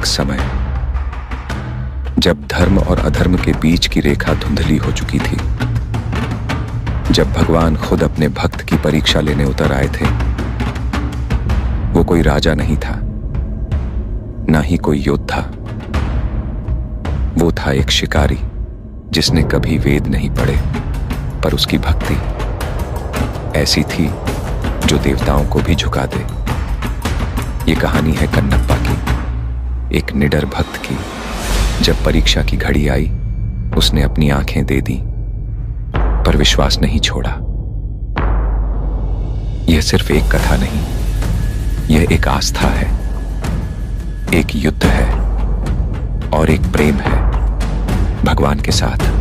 समय जब धर्म और अधर्म के बीच की रेखा धुंधली हो चुकी थी, जब भगवान खुद अपने भक्त की परीक्षा लेने उतर आए थे। वो कोई राजा नहीं था, ना ही कोई योद्धा। वो था एक शिकारी जिसने कभी वेद नहीं पढ़े, पर उसकी भक्ति ऐसी थी जो देवताओं को भी झुका दे। ये कहानी है कन्नप्पा की, एक निडर भक्त की। जब परीक्षा की घड़ी आई, उसने अपनी आंखें दे दी, पर विश्वास नहीं छोड़ा। यह सिर्फ एक कथा नहीं, यह एक आस्था है, एक युद्ध है और एक प्रेम है भगवान के साथ।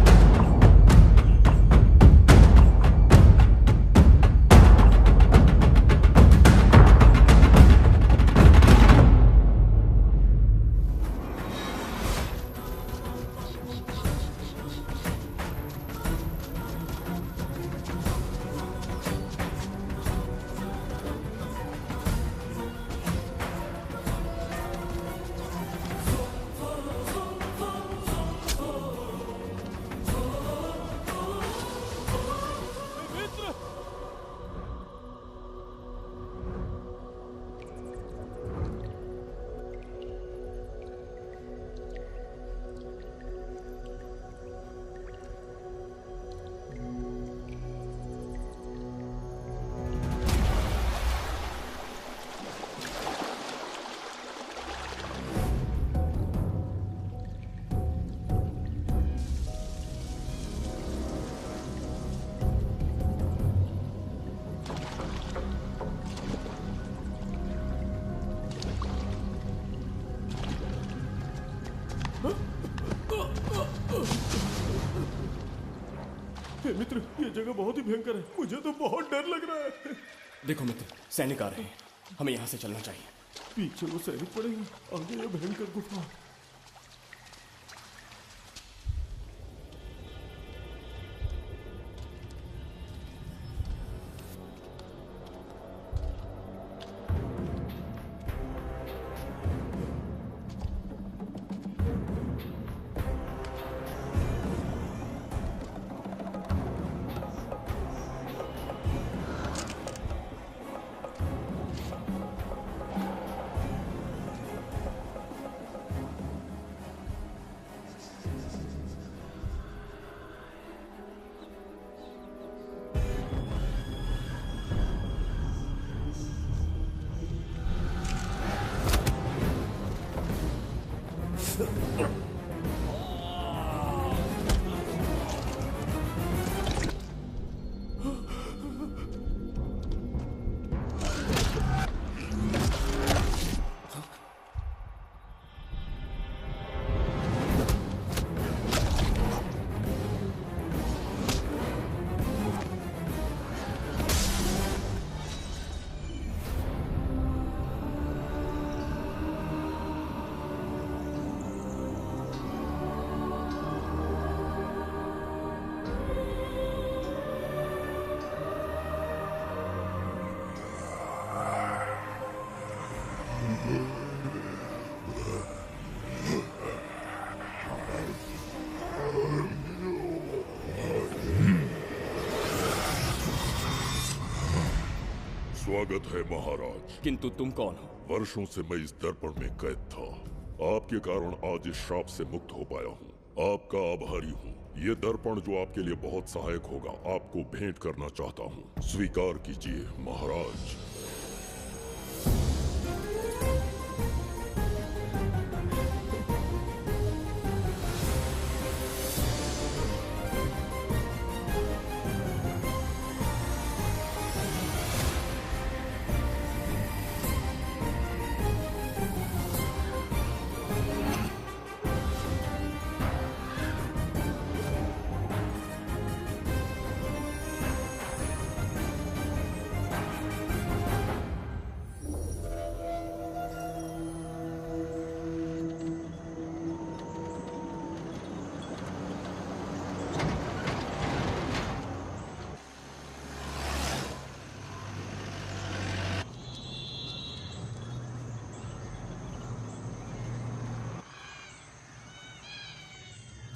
मित्र, ये जगह बहुत ही भयंकर है। मुझे तो बहुत डर लग रहा है। देखो मित्र, सैनिक आ रहे हैं, हमें यहाँ से चलना चाहिए। पीछे वो सैनिक पड़ेंगे, आगे ये भयंकर गुफा। स्वागत है महाराज। किंतु तुम कौन हो? वर्षों से मैं इस दर्पण में कैद था। आपके कारण आज इस श्राप से मुक्त हो पाया हूँ। आपका आभारी हूँ। ये दर्पण जो आपके लिए बहुत सहायक होगा, आपको भेंट करना चाहता हूँ। स्वीकार कीजिए महाराज।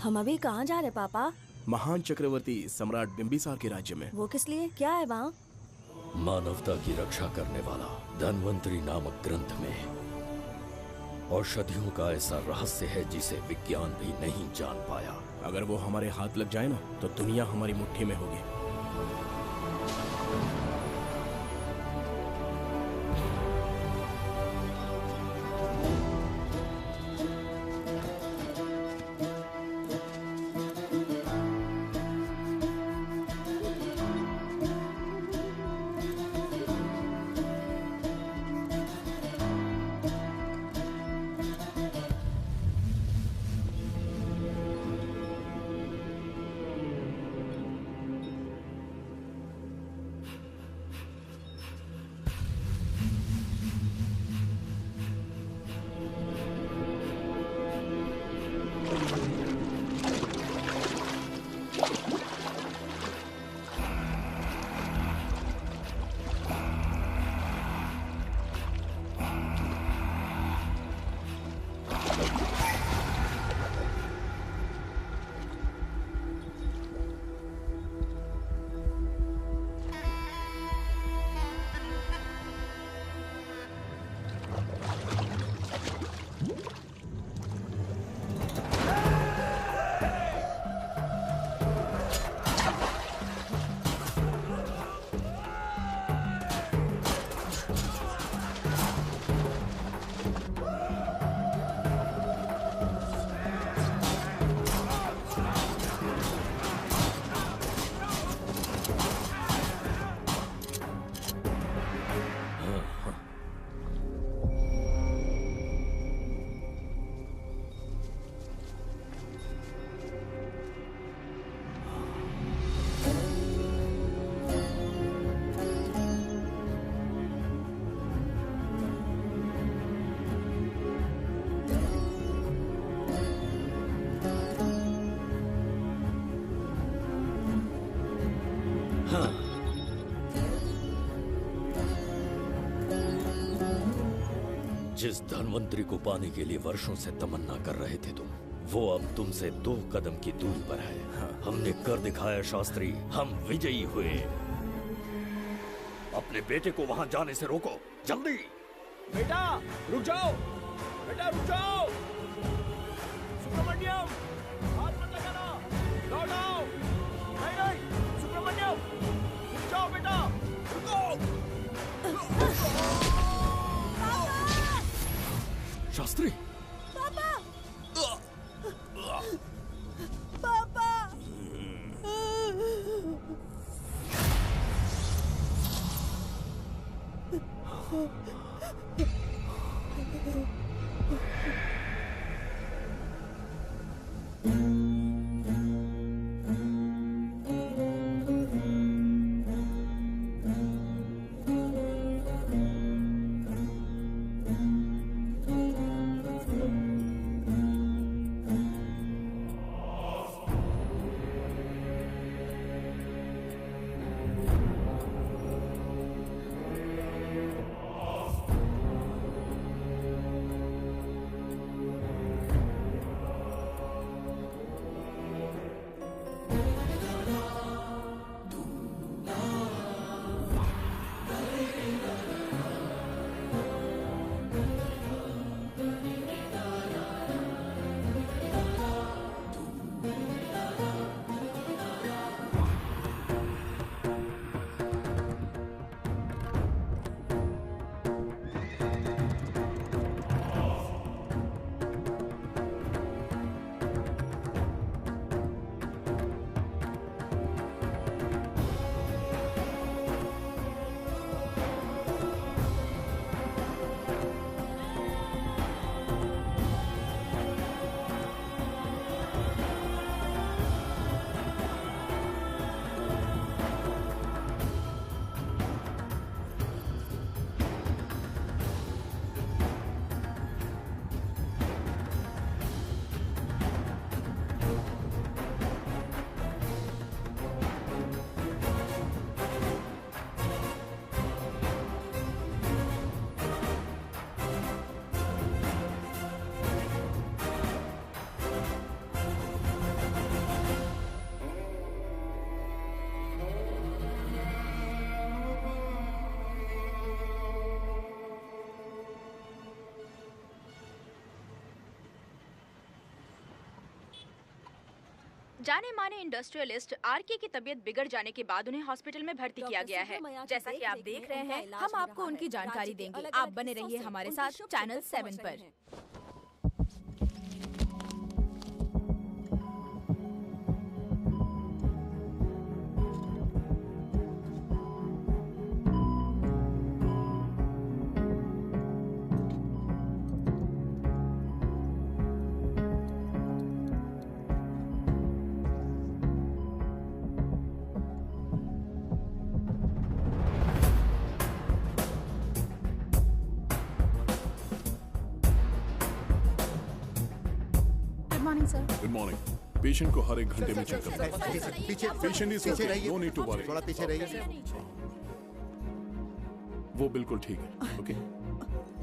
हम अभी कहाँ जा रहे पापा? महान चक्रवर्ती सम्राट बिंबिसार के राज्य में। वो किस लिए? क्या है वहाँ? मानवता की रक्षा करने वाला धन्वंतरी नामक ग्रंथ में औषधियों का ऐसा रहस्य है जिसे विज्ञान भी नहीं जान पाया। अगर वो हमारे हाथ लग जाए ना तो दुनिया हमारी मुट्ठी में होगी। जिस धनवंतरी को पाने के लिए वर्षों से तमन्ना कर रहे थे तुम, वो अब तुमसे 2 कदम की दूरी पर है। हमने कर दिखाया शास्त्री, हम विजयी हुए। अपने बेटे को वहां जाने से रोको, जल्दी। बेटा रुक जाओ, बेटा रुक जाओ। सुब्रमण्यम, हाथ मत लगाना, लौट आओ। नहीं नहीं, सुब्रमण्यम, रुक जाओ बेटा, रुको। शास्त्री, पापा! पापा! जाने माने इंडस्ट्रियलिस्ट आरके की तबीयत बिगड़ जाने के बाद उन्हें हॉस्पिटल में भर्ती किया गया है। जैसा कि आप देख रहे हैं, हम आपको उनकी जानकारी देंगे। आप बने रहिए हमारे साथ चैनल 7 पर। Good morning. पेशेंट को हर एक घंटे में चेक करना है। पीछे patient is okay, no need to worry. थोड़ा पीछे रहिए। वो बिल्कुल ठीक है। ओके,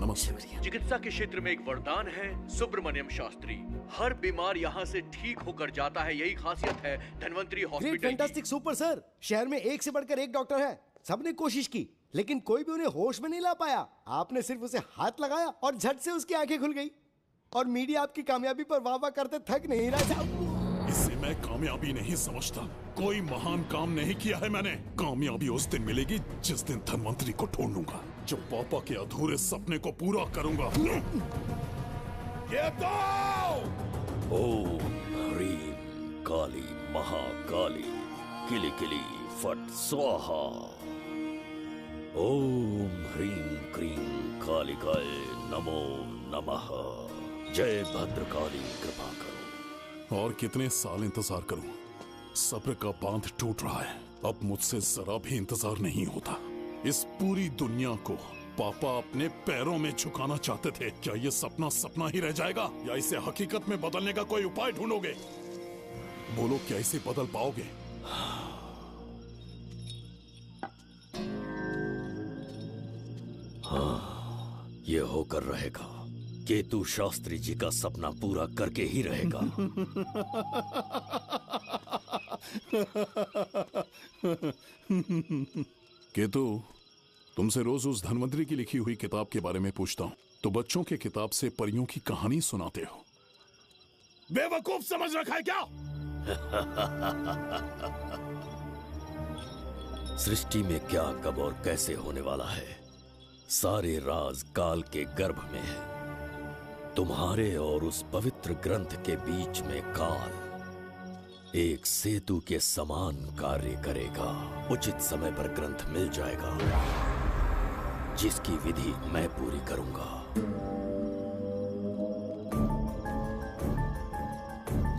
नमस्ते। चिकित्सा के क्षेत्र में एक वरदान है सुब्रमण्यम शास्त्री। हर बीमार यहाँ से ठीक होकर जाता है, यही खासियत है धन्वंतरी हॉस्पिटल की। Fantastic super sir. शहर में एक से बढ़कर एक डॉक्टर है। सबने कोशिश की लेकिन कोई भी उन्हें होश में नहीं ला पाया। आपने सिर्फ उसे हाथ लगाया और झट से उसकी आंखें खुल गई। और मीडिया आपकी कामयाबी पर वाह वाह करते थक नहीं रहा। इसे मैं कामयाबी नहीं समझता। कोई महान काम नहीं किया है मैंने। कामयाबी उस दिन मिलेगी जिस दिन धन्वंतरी को ढूंढूंगा, जो पापा के अधूरे सपने को पूरा करूंगा। ये दो! ओम ह्रीं काली महाकाली किली किली फट स्वाहा। ओम ह्रीं क्रीं कालिकाय नमो नमः। जय भद्रकाली, कृपा करो। और कितने साल इंतजार करूं? सब्र का बांध टूट रहा है। अब मुझसे जरा भी इंतजार नहीं होता। इस पूरी दुनिया को पापा अपने पैरों में झुकाना चाहते थे। क्या ये सपना सपना ही रह जाएगा या इसे हकीकत में बदलने का कोई उपाय ढूंढोगे? बोलो, क्या इसे बदल पाओगे? हाँ, ये होकर रहेगा। केतु शास्त्री जी का सपना पूरा करके ही रहेगा। केतु, तुमसे रोज उस धन्वंतरी की लिखी हुई किताब के बारे में पूछता हूँ तो बच्चों के किताब से परियों की कहानी सुनाते हो। बेवकूफ समझ रखा है क्या? सृष्टि में क्या, कब और कैसे होने वाला है, सारे राज काल के गर्भ में है। तुम्हारे और उस पवित्र ग्रंथ के बीच में काल एक सेतु के समान कार्य करेगा। उचित समय पर ग्रंथ मिल जाएगा, जिसकी विधि मैं पूरी करूंगा।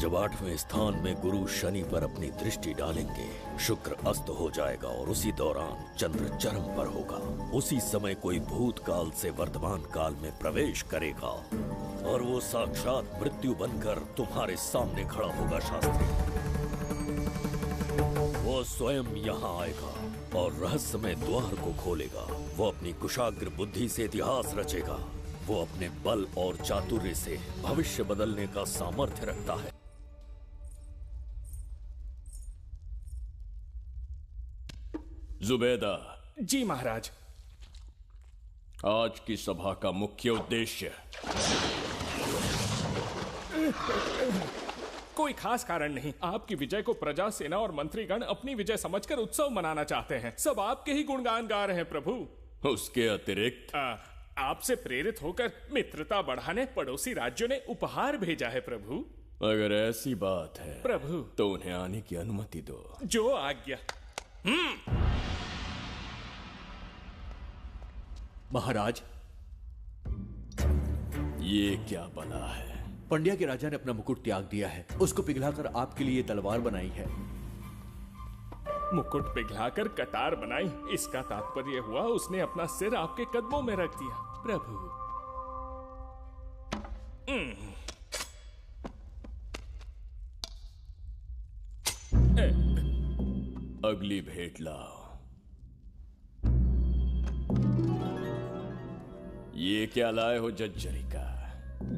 जब 8वें स्थान में गुरु शनि पर अपनी दृष्टि डालेंगे, शुक्र अस्त हो जाएगा और उसी दौरान चंद्र चरम पर होगा। उसी समय कोई भूतकाल से वर्तमान काल में प्रवेश करेगा और वो साक्षात मृत्यु बनकर तुम्हारे सामने खड़ा होगा। शास्त्री, वो स्वयं यहाँ आएगा और रहस्यमय द्वार को खोलेगा। वो अपनी कुशाग्र बुद्धि से इतिहास रचेगा। वो अपने बल और चातुर्य से भविष्य बदलने का सामर्थ्य रखता है। जुबेदा। जी महाराज। आज की सभा का मुख्य उद्देश्य कोई खास कारण नहीं। आपकी विजय को प्रजा, सेना और मंत्रीगण अपनी विजय समझकर उत्सव मनाना चाहते हैं। सब आपके ही गुणगान गा रहे हैं प्रभु। उसके अतिरिक्त आपसे प्रेरित होकर मित्रता बढ़ाने पड़ोसी राज्यों ने उपहार भेजा है प्रभु। अगर ऐसी बात है प्रभु तो उन्हें आने की अनुमति दो। जो आज्ञा। महाराज, ये क्या बला है? पंड्या के राजा ने अपना मुकुट त्याग दिया है। उसको पिघलाकर आपके लिए तलवार बनाई है। मुकुट पिघलाकर कटार बनाई, इसका तात्पर्य हुआ उसने अपना सिर आपके कदमों में रख दिया प्रभु। अगली भेंट लाओ। ये क्या लाए हो जज्जरी का?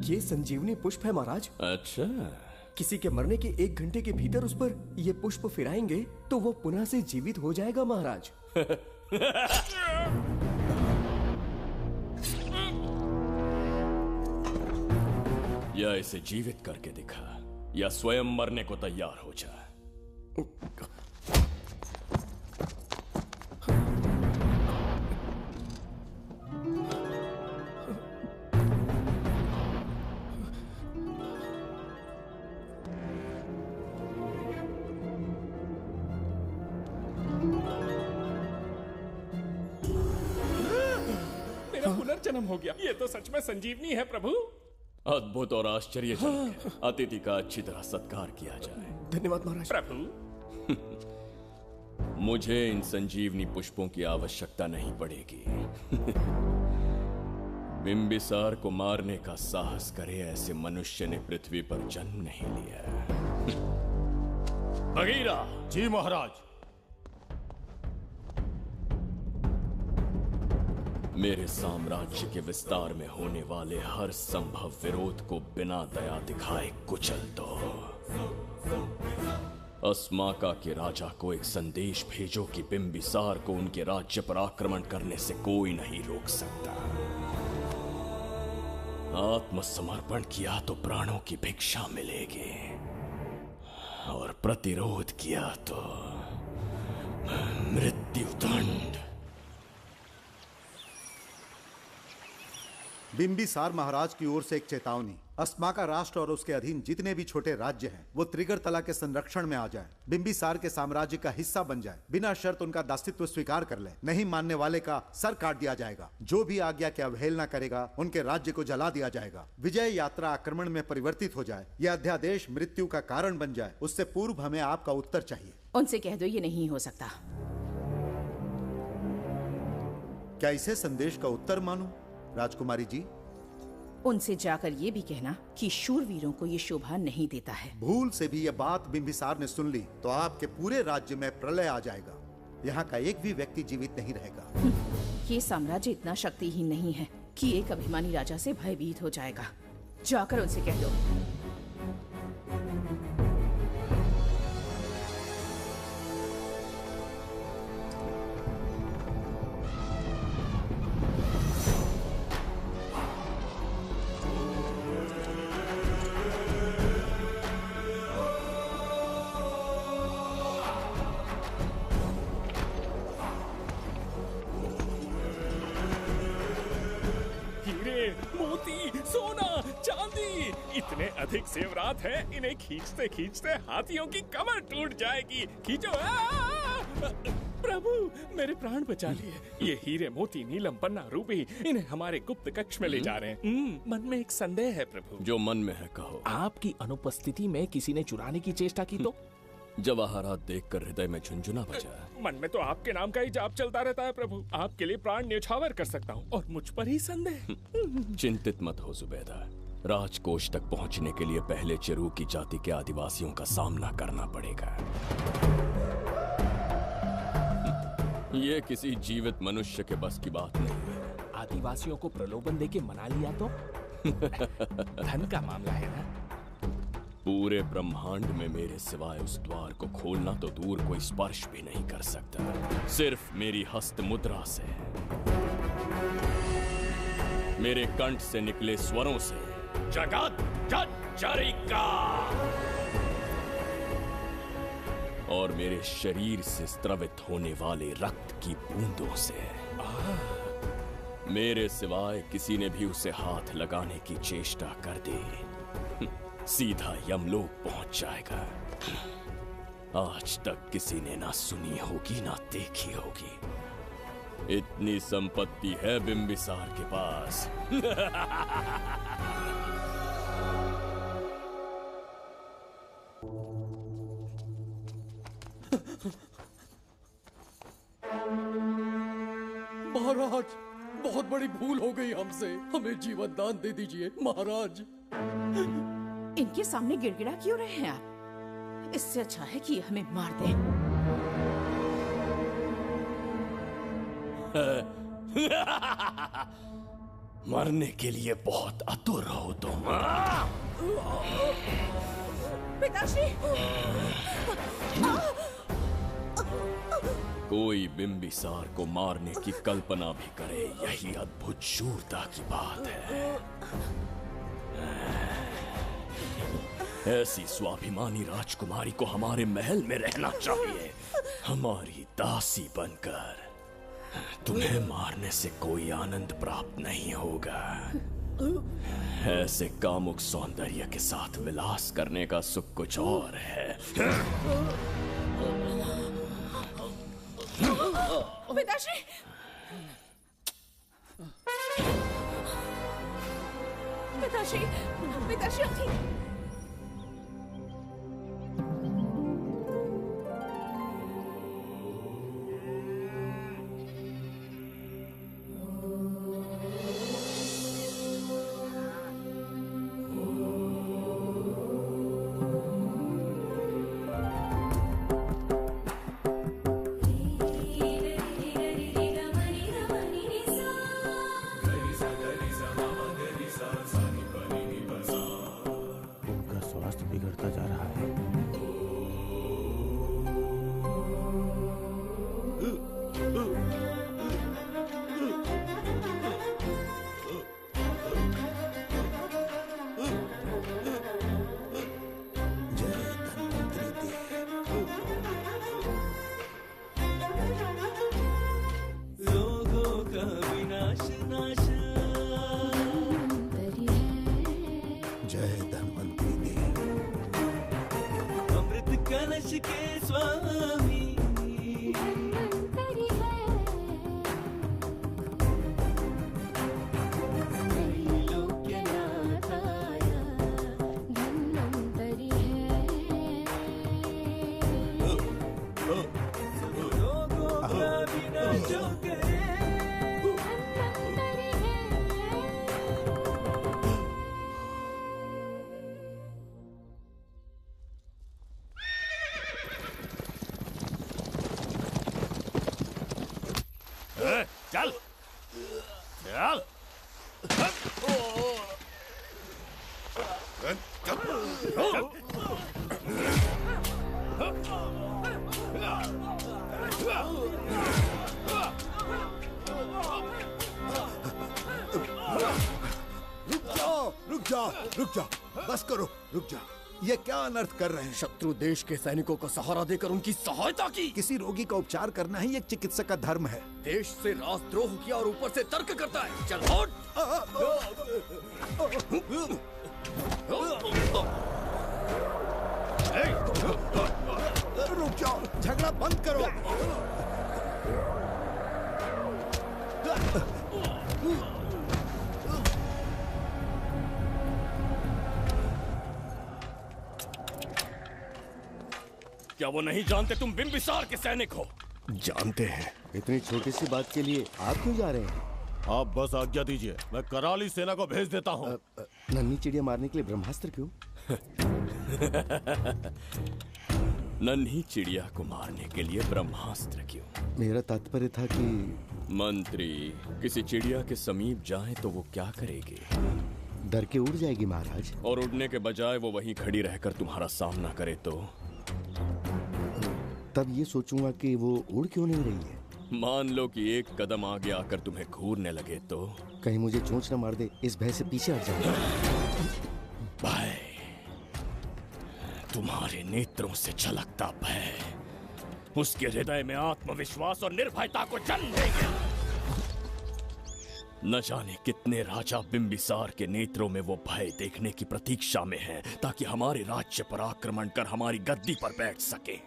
ये संजीवनी पुष्प है महाराज। अच्छा, किसी के मरने के 1 घंटे के भीतर उस पर ये पुष्प फिराएंगे तो वो पुनः से जीवित हो जाएगा महाराज। या इसे जीवित करके दिखा। या स्वयं मरने को तैयार हो जा। मेरा पुनर्जन्म हो गया। ये तो सच में संजीवनी है प्रभु। अद्भुत और आश्चर्यजनक है। अतिथि का अच्छी तरह सत्कार किया जाए। धन्यवाद महाराज। प्रभु, मुझे इन संजीवनी पुष्पों की आवश्यकता नहीं पड़ेगी। बिंबिसार को मारने का साहस करे ऐसे मनुष्य ने पृथ्वी पर जन्म नहीं लिया। बगीरा। जी महाराज। मेरे साम्राज्य के विस्तार में होने वाले हर संभव विरोध को बिना दया दिखाए कुचल दो। अस्माका के राजा को एक संदेश भेजो कि बिंबिसार को उनके राज्य पर आक्रमण करने से कोई नहीं रोक सकता। आत्मसमर्पण किया तो प्राणों की भिक्षा मिलेगी, और प्रतिरोध किया तो मृत्युदंड। बिंबिसार महाराज की ओर से एक चेतावनी। अस्माका राष्ट्र और उसके अधीन जितने भी छोटे राज्य हैं वो त्रिगर्तला के संरक्षण में आ जाएं, बिंबिसार के साम्राज्य का हिस्सा बन जाएं, बिना शर्त उनका दासत्व स्वीकार कर लें। नहीं मानने वाले का सर काट दिया जाएगा। जो भी आज्ञा की अवहेलना करेगा उनके राज्य को जला दिया जाएगा। विजय यात्रा आक्रमण में परिवर्तित हो जाए, यह अध्यादेश मृत्यु का कारण बन जाए, उससे पूर्व हमें आपका उत्तर चाहिए। उनसे कह दो ये नहीं हो सकता। क्या इसे संदेश का उत्तर मानूं? राजकुमारी जी, उनसे जाकर ये भी कहना कि शूरवीरों को ये शोभा नहीं देता है। भूल से भी ये बात बिंबिसार ने सुन ली तो आपके पूरे राज्य में प्रलय आ जाएगा। यहाँ का एक भी व्यक्ति जीवित नहीं रहेगा। ये साम्राज्य इतना शक्तिहीन नहीं है कि एक अभिमानी राजा से भयभीत हो जाएगा। जाकर उनसे कह दो। इतने अधिक जेवरात हैं, इन्हें खींचते खींचते हाथियों की कमर टूट जाएगी। खींचो। प्रभु, मेरे प्राण बचा लिए। ये हीरे, मोती, नीलम, पन्ना, रूबी, इन्हें हमारे गुप्त कक्ष में ले जा रहे हैं। मन में एक संदेह है प्रभु। जो मन में है कहो। आपकी अनुपस्थिति में किसी ने चुराने की चेष्टा की तो? जवाहरात देखकर हृदय में झुंझुना बजा। मन में तो आपके नाम का ही जाप चलता रहता है प्रभु। आपके लिए प्राण न्यौछावर कर सकता हूँ, और मुझ पर ही संदेह। चिंतित मत हो जुबैदा। राजकोष तक पहुंचने के लिए पहले चिरूकी जाति के आदिवासियों का सामना करना पड़ेगा। ये किसी जीवित मनुष्य के बस की बात नहीं है। आदिवासियों को प्रलोभन देके मना लिया तो? धन का मामला है ना। पूरे ब्रह्मांड में मेरे सिवाय उस द्वार को खोलना तो दूर कोई स्पर्श भी नहीं कर सकता। सिर्फ मेरी हस्त मुद्रा से, मेरे कंठ से निकले स्वरों से जगत जज्जरिका, और मेरे शरीर से स्त्रवित होने वाले रक्त की बूंदों से। मेरे सिवाय किसी ने भी उसे हाथ लगाने की चेष्टा कर दी, सीधा यमलोक पहुंच जाएगा। आज तक किसी ने ना सुनी होगी ना देखी होगी। इतनी संपत्ति है बिंबिसार के पास। महाराज, बहुत बड़ी भूल हो गई हमसे। हमें जीवन दान दे दीजिए महाराज। इनके सामने गिड़गिड़ा क्यों रहे हैं आप? इससे अच्छा है कि हमें मार दें। मरने के लिए बहुत आतुर हो तुम। पिताश्री! कोई बिंबिसार को मारने की कल्पना भी करे, यही अद्भुत शूरता की बात है। ऐसी स्वाभिमानी राजकुमारी को हमारे महल में रहना चाहिए, हमारी दासी बनकर। तुम्हें मारने से कोई आनंद प्राप्त नहीं होगा। ऐसे कामुक सौंदर्य के साथ विलास करने का सुख कुछ और है। पिताश्री, पिताश्री, पिताश्री उठिए। चल चल। रुक जाओ, बस करो, रुक जाओ। ये क्या अनर्थ कर रहे हैं? शत्रु देश के सैनिकों को सहारा देकर उनकी सहायता की। किसी रोगी का उपचार करना ही एक चिकित्सक का धर्म है। देश से राजद्रोह किया और ऊपर से तर्क करता है। चल हट। रुक जाओ, झगड़ा बंद करो। क्या वो नहीं जानते तुम बिंबिसार के सैनिक हो? जानते हैं। इतनी छोटी सी बात के लिए आप क्यों जा रहे हैं? आप बस आज्ञा दीजिए, मैं कराली सेना को भेज देता हूँ। नन्ही चिड़िया मारने के लिए ब्रह्मास्त्र क्यों? नन्ही चिड़िया को मारने के लिए ब्रह्मास्त्र क्यों? मेरा तात्पर्य था कि मंत्री किसी चिड़िया के समीप जाए तो वो क्या करेगी? डर के उड़ जाएगी महाराज। और उड़ने के बजाय वो वहीं खड़ी रहकर तुम्हारा सामना करे तो? तब ये सोचूंगा कि वो उड़ क्यों नहीं रही है। मान लो कि एक कदम आगे आकर तुम्हें घूरने लगे तो? कहीं मुझे चोंच न मार दे, इस भय से पीछे हट जाऊंगा। भय, तुम्हारे नेत्रों से झलकता भय उसके हृदय में आत्मविश्वास और निर्भयता को जन्म देंगे। न जाने कितने राजा बिंबिसार के नेत्रों में वो भय देखने की प्रतीक्षा में हैं, ताकि हमारे राज्य पर आक्रमण कर हमारी गद्दी पर बैठ सके।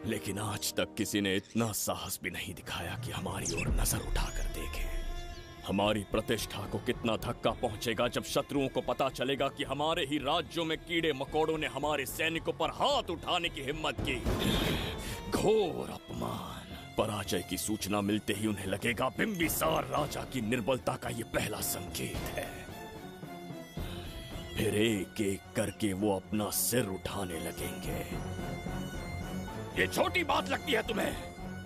लेकिन आज तक किसी ने इतना साहस भी नहीं दिखाया कि हमारी ओर नजर उठाकर देखे। हमारी प्रतिष्ठा को कितना धक्का पहुंचेगा जब शत्रुओं को पता चलेगा कि हमारे ही राज्यों में कीड़े मकोड़ों ने हमारे सैनिकों पर हाथ उठाने की हिम्मत की। घोर अपमान। पराजय की सूचना मिलते ही उन्हें लगेगा बिंबिसार राजा की निर्बलता का ये पहला संकेत है। फिर एक एक करके वो अपना सिर उठाने लगेंगे। ये छोटी बात लगती है तुम्हें?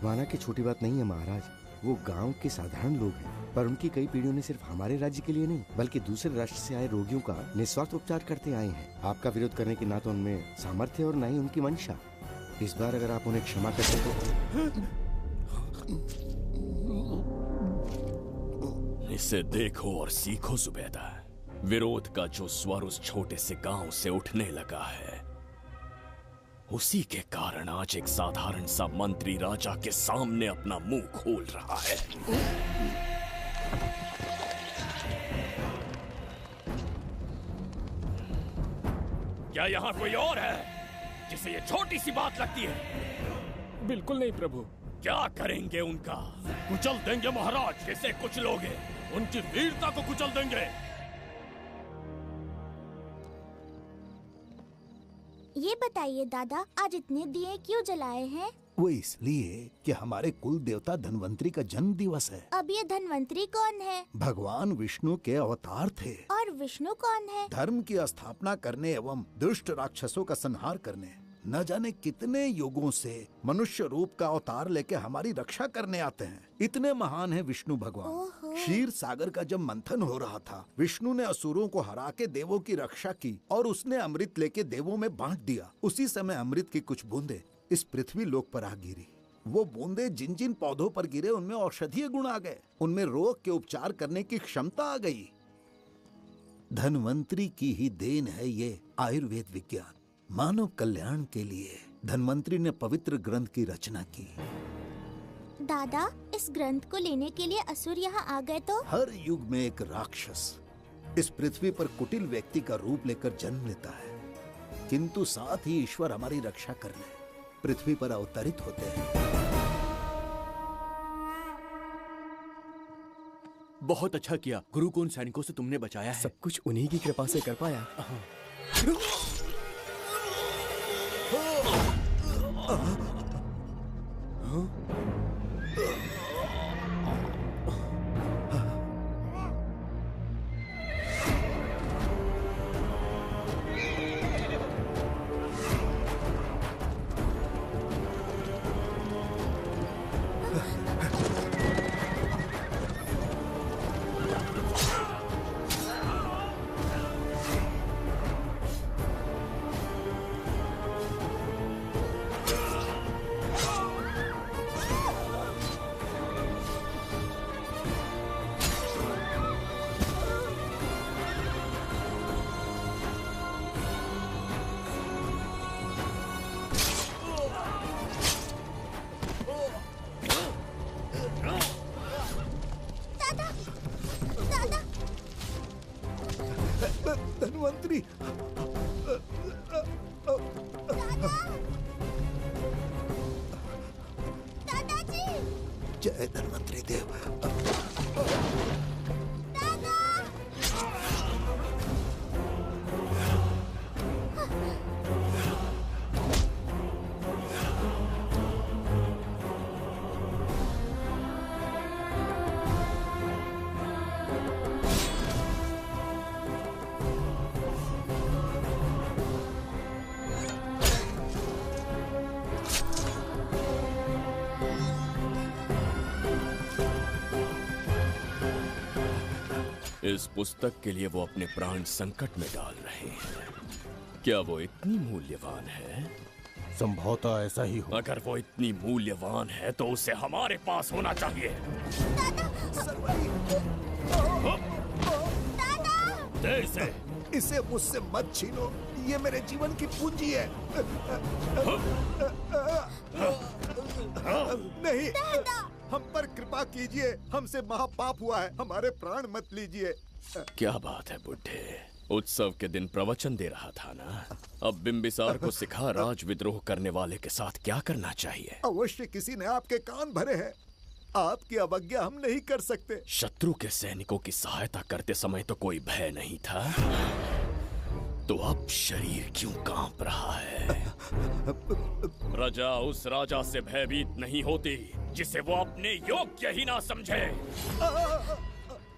माना कि छोटी बात नहीं है महाराज। वो गांव के साधारण लोग हैं, पर उनकी कई पीढ़ियों ने सिर्फ हमारे राज्य के लिए नहीं बल्कि दूसरे राष्ट्र से आए रोगियों का निस्वार्थ उपचार करते आए हैं। आपका विरोध करने की ना तो उनमें सामर्थ्य और ना ही उनकी मंशा। इस बार अगर आप उन्हें क्षमा कर सको। इसे देखो और सीखो जुबैदा। विरोध का जो स्वर उस छोटे से गांव से उठने लगा है, उसी के कारण आज एक साधारण सा मंत्री राजा के सामने अपना मुंह खोल रहा है। क्या यहाँ कोई और है जिसे ये छोटी सी बात लगती है? बिल्कुल नहीं प्रभु। क्या करेंगे उनका? कुचल देंगे महाराज, जैसे कुछ लोग हैं। उनकी वीरता को कुचल देंगे। ये बताइए दादा, आज इतने दिए क्यों जलाए हैं? वो इसलिए कि हमारे कुल देवता धन्वंतरी का जन्म दिवस है। अब ये धन्वंतरी कौन है? भगवान विष्णु के अवतार थे। और विष्णु कौन है? धर्म की स्थापना करने एवं दुष्ट राक्षसों का संहार करने न जाने कितने युगों से मनुष्य रूप का अवतार लेके हमारी रक्षा करने आते हैं। इतने महान है विष्णु भगवान। क्षीर सागर का जब मंथन हो रहा था, विष्णु ने असुरों को हरा के देवों की रक्षा की और उसने अमृत लेके देवों में बांट दिया। उसी समय अमृत की कुछ बूंदे इस पृथ्वी लोक पर आ गिरी। वो बूंदे जिन जिन पौधों पर गिरे उनमें औषधीय गुण आ गए, उनमें रोग के उपचार करने की क्षमता आ गई। धन्वंतरी की ही देन है ये आयुर्वेद विज्ञान। मानव कल्याण के लिए धन्वंतरी ने पवित्र ग्रंथ की रचना की। दादा, इस ग्रंथ को लेने के लिए असुर यहाँ आ गए तो? हर युग में एक राक्षस इस पृथ्वी पर कुटिल व्यक्ति का रूप लेकर जन्म लेता है, किंतु साथ ही ईश्वर हमारी रक्षा करने पृथ्वी पर अवतरित होते हैं। बहुत अच्छा किया गुरु को उन सैनिकों से तुमने बचाया है। सब कुछ उन्हीं की कृपा से कर पाया। धन्वंतरी, दादाजी, जय धन्वंतरी देव। इस पुस्तक के लिए वो अपने प्राण संकट में डाल रहे हैं। क्या वो इतनी मूल्यवान है? संभवतः ऐसा ही हो। अगर वो इतनी मूल्यवान है तो उसे हमारे पास होना चाहिए। दे इसे मुझसे मत छीनो, ये मेरे जीवन की पूंजी है। नहीं, हम पर कृपा कीजिए, हमसे महापाप हुआ है, हमारे प्राण मत लीजिए। क्या बात है बुड्ढे, उत्सव के दिन प्रवचन दे रहा था ना। अब बिंबिसार को सिखा राज विद्रोह करने वाले के साथ क्या करना चाहिए। अवश्य किसी ने आपके कान भरे हैं, आपकी अवज्ञा हम नहीं कर सकते। शत्रु के सैनिकों की सहायता करते समय तो कोई भय नहीं था, तो अब शरीर क्यों कांप रहा है? प्रजा उस राजा से भयभीत नहीं होती जिसे वो अपने योग्य ही ना समझे।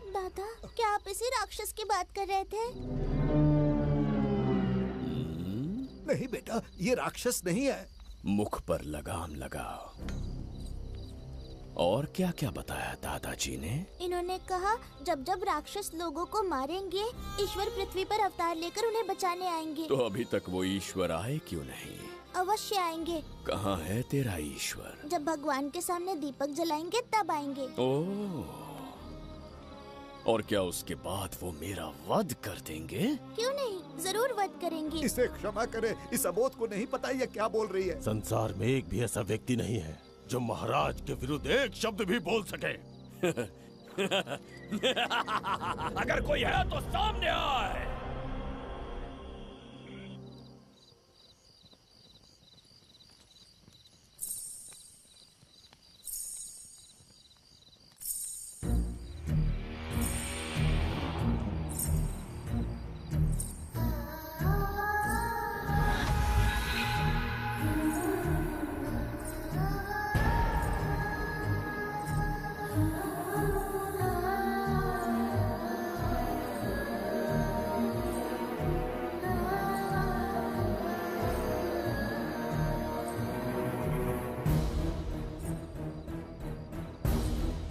दादा, क्या आप इसी राक्षस की बात कर रहे थे? नहीं बेटा, ये राक्षस नहीं है। मुख पर लगाम लगाओ। और क्या क्या बताया दादाजी ने? इन्होंने कहा जब जब राक्षस लोगों को मारेंगे, ईश्वर पृथ्वी पर अवतार लेकर उन्हें बचाने आएंगे। तो अभी तक वो ईश्वर आए क्यों नहीं? अवश्य आएंगे। कहाँ है तेरा ईश्वर? जब भगवान के सामने दीपक जलाएंगे तब आएंगे। ओह, और क्या उसके बाद वो मेरा वध कर देंगे? क्यों नहीं, जरूर वध करेंगे। इसे क्षमा करे, इस अबोध को नहीं पता ये क्या बोल रही है। संसार में एक भी ऐसा व्यक्ति नहीं है जो महाराज के विरुद्ध एक शब्द भी बोल सके। अगर कोई है तो सामने आए।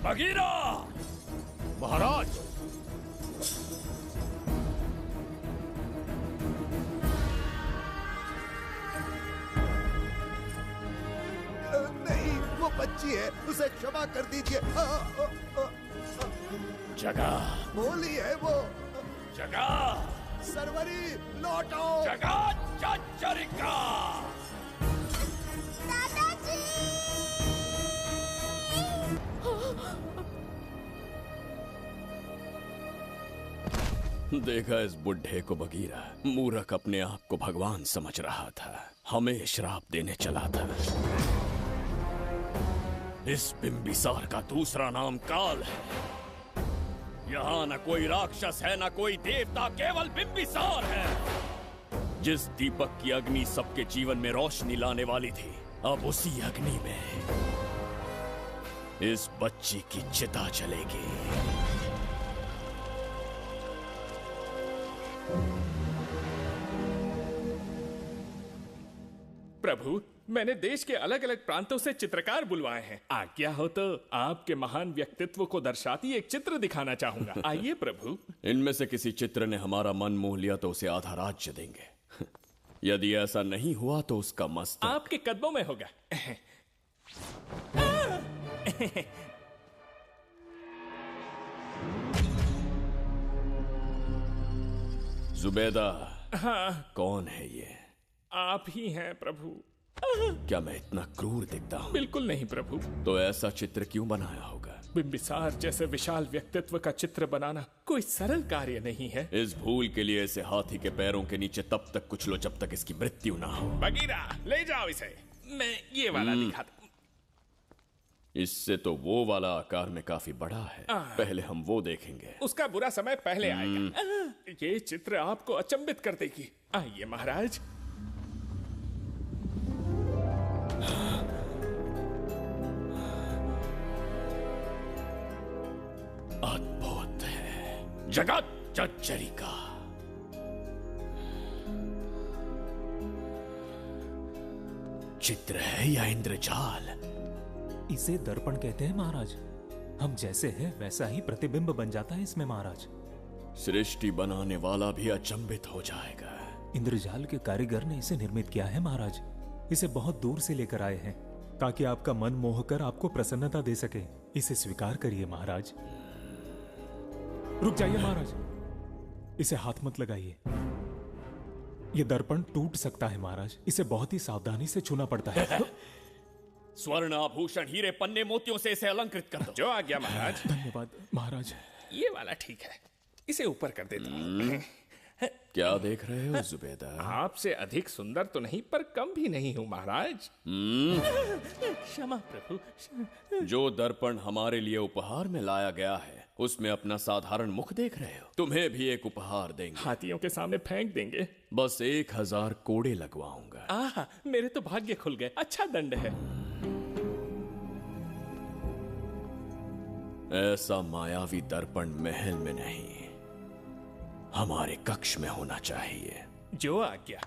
बगीरा! महाराज! नहीं, वो बच्ची है, उसे क्षमा कर दीजिए। जगह बोली है वो। जगह सरवरी लौटो। जगह चचरिका। देखा इस बुढ़े को बगीरा। मूर्ख अपने आप को भगवान समझ रहा था, हमें श्राप देने चला था। इस बिंबिसार का दूसरा नाम काल है। यहाँ न कोई राक्षस है न कोई देवता, केवल बिंबिसार है। जिस दीपक की अग्नि सबके जीवन में रोशनी लाने वाली थी, अब उसी अग्नि में इस बच्ची की चिता जलेगी। प्रभु, मैंने देश के अलग अलग प्रांतों से चित्रकार बुलवाए हैं। आज्ञा हो तो आपके महान व्यक्तित्व को दर्शाती एक चित्र दिखाना चाहूंगा। आइए प्रभु। इनमें से किसी चित्र ने हमारा मन मोह लिया तो उसे आधा राज्य देंगे। यदि ऐसा नहीं हुआ तो उसका मस्तक आपके कदमों में होगा। जुबैदा। हाँ। कौन है ये? आप ही हैं प्रभु। क्या मैं इतना क्रूर दिखता हूँ? बिल्कुल नहीं प्रभु। तो ऐसा चित्र क्यों बनाया होगा? बिंबिसार जैसे विशाल व्यक्तित्व का चित्र बनाना कोई सरल कार्य नहीं है। इस भूल के लिए इसे हाथी के पैरों के नीचे तब तक कुचलो जब तक इसकी मृत्यु ना हो। बगीरा, ले जाओ इसे। मैं ये वाला दिखाता। इससे तो वो वाला आकार में काफी बड़ा है। पहले हम वो देखेंगे। उसका बुरा समय पहले आएगा। ये चित्र आपको अचंभित कर देगी। आइए महाराज। अद्भुत है। जगत चचरिका। चित्र है या इंद्रजाल? इसे दर्पण कहते हैं महाराज। हम जैसे हैं वैसा ही प्रतिबिंब बन जाता है इसमें महाराज। सृष्टि बनाने वाला भी अचंभित हो जाएगा। इंद्रजाल के कारीगर ने इसे निर्मित किया है महाराज। इसे बहुत दूर से लेकर आए हैं ताकि आपका मन मोह कर आपको प्रसन्नता दे सके। इसे स्वीकार करिए महाराज। रुक जाइए महाराज, इसे हाथ मत लगाइए। ये दर्पण टूट सकता है महाराज। इसे बहुत ही सावधानी से छूना पड़ता है। स्वर्ण आभूषण हीरे पन्ने मोतियों से इसे अलंकृत कर दो। जो आ गया महाराज। धन्यवाद महाराज। ये वाला ठीक है, इसे ऊपर कर देता हूं। क्या देख रहे हो जुबैदा? आपसे अधिक सुंदर तो नहीं पर कम भी नहीं हूं महाराज। क्षमा प्रभु। जो दर्पण हमारे लिए उपहार में लाया गया है उसमें अपना साधारण मुख देख रहे हो। तुम्हें भी एक उपहार देंगे। हाथियों के सामने फेंक देंगे। बस 1000 कोड़े लगवाऊंगा। आहा, मेरे तो भाग्य खुल गए। अच्छा दंड है। ऐसा मायावी दर्पण महल में नहीं, हमारे कक्ष में होना चाहिए। जो आज्ञा।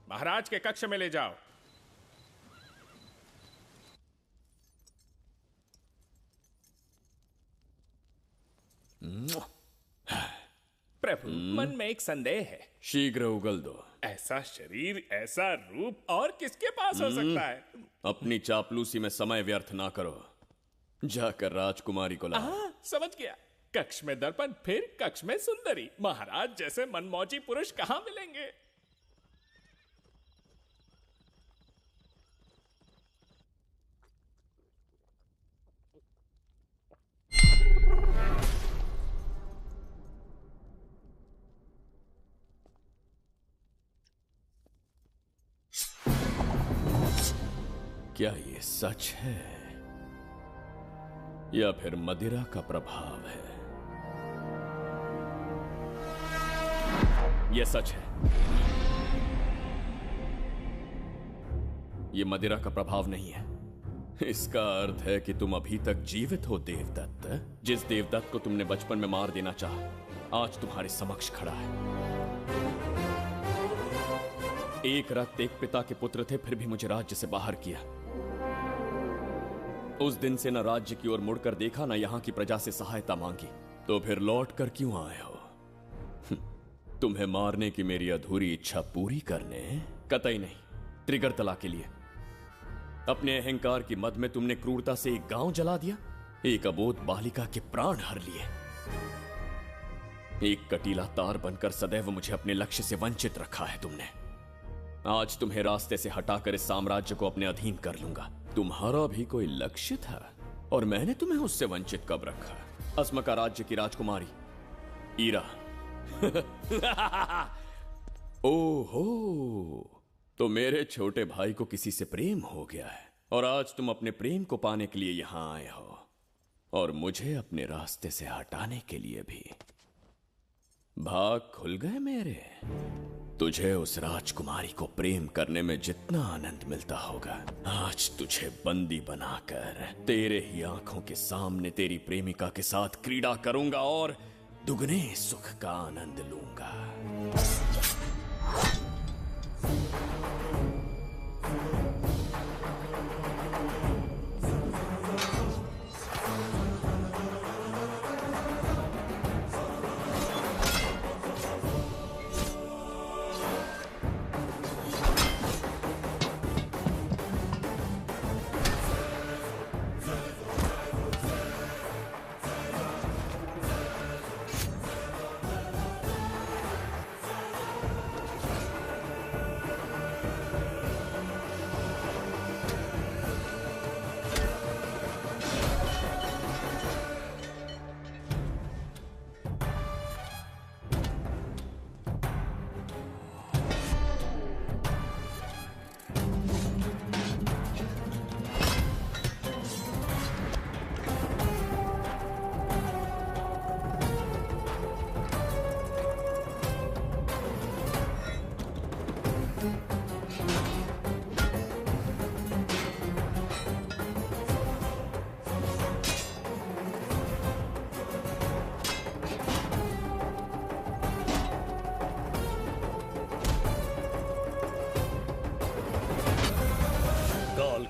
महाराज के कक्ष में ले जाओ। प्रभु, मन में एक संदेह है। शीघ्र उगल दो। ऐसा शरीर, ऐसा रूप और किसके पास हो सकता है? अपनी चापलूसी में समय व्यर्थ ना करो। जाकर राजकुमारी को लाओ। समझ गया। कक्ष में दर्पण, फिर कक्ष में सुंदरी। महाराज जैसे मनमौजी पुरुष कहाँ मिलेंगे? क्या ये सच है या फिर मदिरा का प्रभाव है? यह सच है। यह मदिरा का प्रभाव नहीं है। इसका अर्थ है कि तुम अभी तक जीवित हो देवदत्त। जिस देवदत्त को तुमने बचपन में मार देना चाहा, आज तुम्हारे समक्ष खड़ा है। एक रक्त एक पिता के पुत्र थे, फिर भी मुझे राज्य से बाहर किया। उस दिन से न राज्य की ओर मुड़कर देखा, न यहां की प्रजा से सहायता मांगी। तो फिर लौट कर क्यों आए हो? तुम्हें मारने की मेरी अधूरी इच्छा पूरी करने? कतई नहीं, त्रिगर्तला के लिए। अपने अहंकार की मद में तुमने क्रूरता से एक गांव जला दिया, एक अबोध बालिका के प्राण हर लिए। एक कटीला तार बनकर सदैव मुझे अपने लक्ष्य से वंचित रखा है तुमने। आज तुम्हें रास्ते से हटाकर इस साम्राज्य को अपने अधीन कर लूंगा। तुम्हारा भी कोई लक्ष्य था और मैंने तुम्हें उससे वंचित कब रखा? अस्मका राज्य की राजकुमारी ईरा। ओहो, तो मेरे छोटे भाई को किसी से प्रेम हो गया है और आज तुम अपने प्रेम को पाने के लिए यहां आए हो और मुझे अपने रास्ते से हटाने के लिए भी। भाग खुल गए मेरे। तुझे उस राजकुमारी को प्रेम करने में जितना आनंद मिलता होगा, आज तुझे बंदी बनाकर तेरे ही आंखों के सामने तेरी प्रेमिका के साथ क्रीड़ा करूंगा और दुगने सुख का आनंद लूंगा।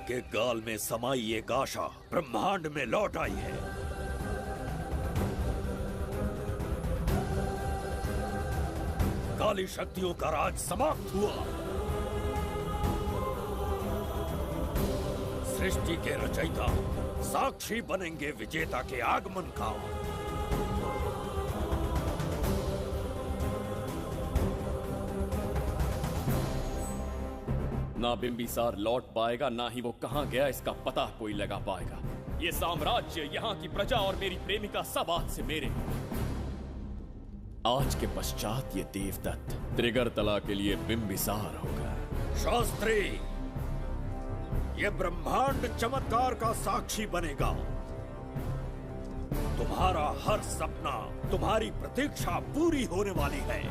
के गाल में समाई एक आशा ब्रह्मांड में लौट आई है। काली शक्तियों का राज समाप्त हुआ। सृष्टि के रचयिता साक्षी बनेंगे विजेता के आगमन का। ना बिंबिसार लौट पाएगा, ना ही वो कहां गया इसका पता कोई लगा पाएगा। ये साम्राज्य, यहाँ की प्रजा और मेरी प्रेमिका सब आज से मेरे। आज के पश्चात ये देवदत्त त्रिगर्तला के लिए बिंबिसार होगा। शास्त्री, ये ब्रह्मांड चमत्कार का साक्षी बनेगा। तुम्हारा हर सपना, तुम्हारी प्रतीक्षा पूरी होने वाली है।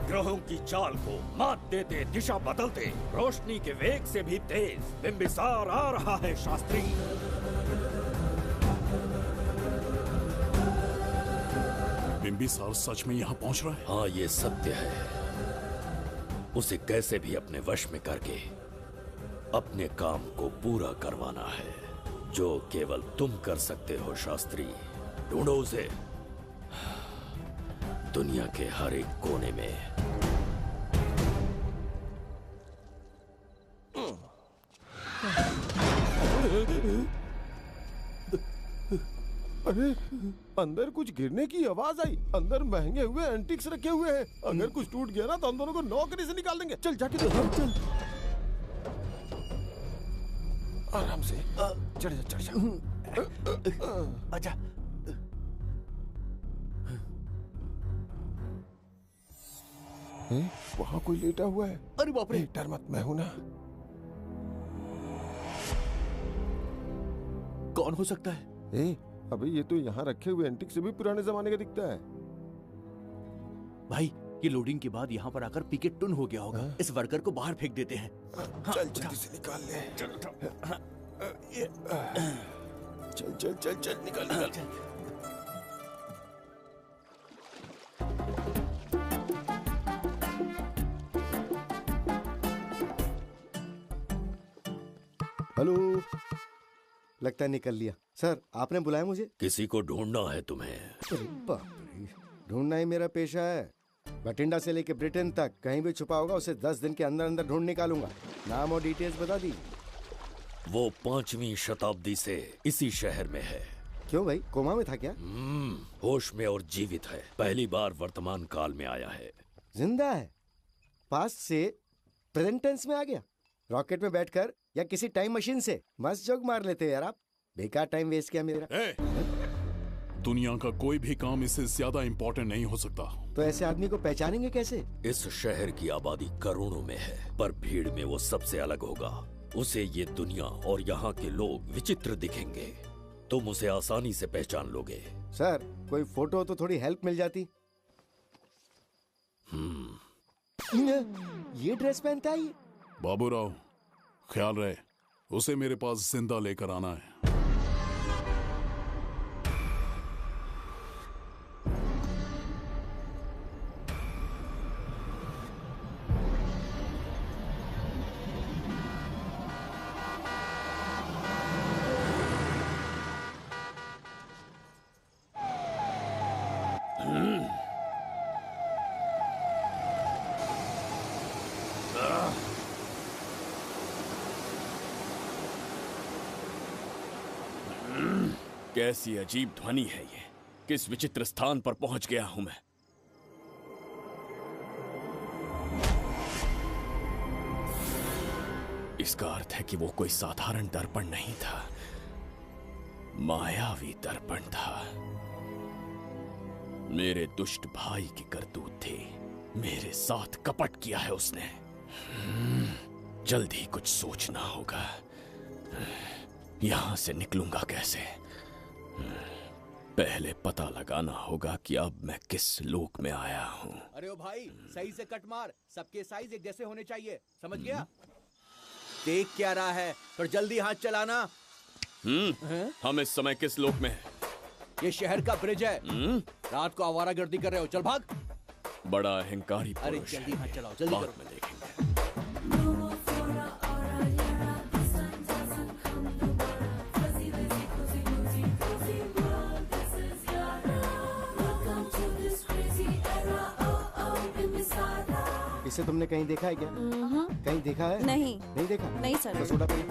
ग्रहों की चाल को मात देते, दिशा बदलते, रोशनी के वेग से भी तेज बिंबिसार आ रहा है शास्त्री। बिंबिसार सच में यहाँ पहुँच रहा है? हाँ, ये सत्य है। उसे कैसे भी अपने वश में करके अपने काम को पूरा करवाना है, जो केवल तुम कर सकते हो शास्त्री। ढूंढो उसे दुनिया के हर एक कोने में। अरे अंदर कुछ गिरने की आवाज आई। अंदर महंगे हुए एंटिक्स रखे हुए हैं। अगर कुछ टूट गया ना तो हम दोनों को नौकरी से निकाल देंगे। चल जाके देख। चल आराम से चढ़ जा, चढ़ जा। आजा। वहाँ कोई लेटा हुआ है। अरे बाप रे, डर मत, मैं हूं ना। कौन हो सकता है? अबे ये तो यहाँ रखे हुए एंटिक से भी पुराने जमाने का दिखता है। भाई ये लोडिंग के बाद यहाँ पर आकर पिकेट टुन हो गया होगा। इस वर्कर को बाहर फेंक देते हैं। चल जल्दी से निकाल ले। चल चल चल चल निकाल निकाल। हेलो, लगता है निकल लिया। सर आपने बुलाया मुझे? किसी को ढूंढना है तुम्हें। अरे बाप रे, ढूंढना ही मेरा पेशा है। बठिंडा से लेके ब्रिटेन तक कहीं भी छुपा होगा उसे 10 दिन के अंदर अंदर ढूंढ निकालूंगा। नाम और डिटेल्स बता दी। वो 5वीं शताब्दी से इसी शहर में है। क्यों भाई, कोमा में था क्या? होश में और जीवित है। पहली बार वर्तमान काल में आया है। जिंदा है? पास्ट से प्रेजेंट टेंस में आ गया? रॉकेट में बैठकर या किसी टाइम मशीन से? मस्त जोक मार लेते हो यार आप। बेकार टाइम वेस्ट किया मेरा। दुनिया का कोई भी काम इससे ज्यादा इम्पोर्टेंट नहीं हो सकता। तो ऐसे आदमी को पहचानेंगे कैसे? इस शहर की आबादी करोड़ों में है, पर भीड़ में वो सबसे अलग होगा। उसे ये दुनिया और यहाँ के लोग विचित्र दिखेंगे। तुम उसे आसानी से पहचान लोगे। सर कोई फोटो तो थोड़ी हेल्प मिल जाती। ये ड्रेस पहनता है ये? बाबूराव, ख्याल रहे, उसे मेरे पास जिंदा लेकर आना है। कैसी अजीब ध्वनि है ये। किस विचित्र स्थान पर पहुंच गया हूं मैं। इसका अर्थ है कि वो कोई साधारण दर्पण नहीं था, मायावी दर्पण था। मेरे दुष्ट भाई की करतूत थी। मेरे साथ कपट किया है उसने। जल्द ही कुछ सोचना होगा। यहां से निकलूंगा कैसे? पहले पता लगाना होगा कि अब मैं किस लोक में आया हूँ। अरे ओ भाई, सही से कट मार। सबके साइज एक जैसे होने चाहिए, समझ गया? देख क्या रहा है, पर जल्दी हाथ चलाना। हम इस समय किस लोक में हैं? ये शहर का ब्रिज है। रात को आवारागर्दी कर रहे हो, चल भाग। बड़ा अहंकारी पुरुष। अरे जल्दी हाथ चलाओ, जल्दी बाद करो। में देखेंगे। इसे तुमने कहीं देखा है क्या? कहीं देखा है? नहीं। नहीं देखा? नहीं सर। तो सोडा पी।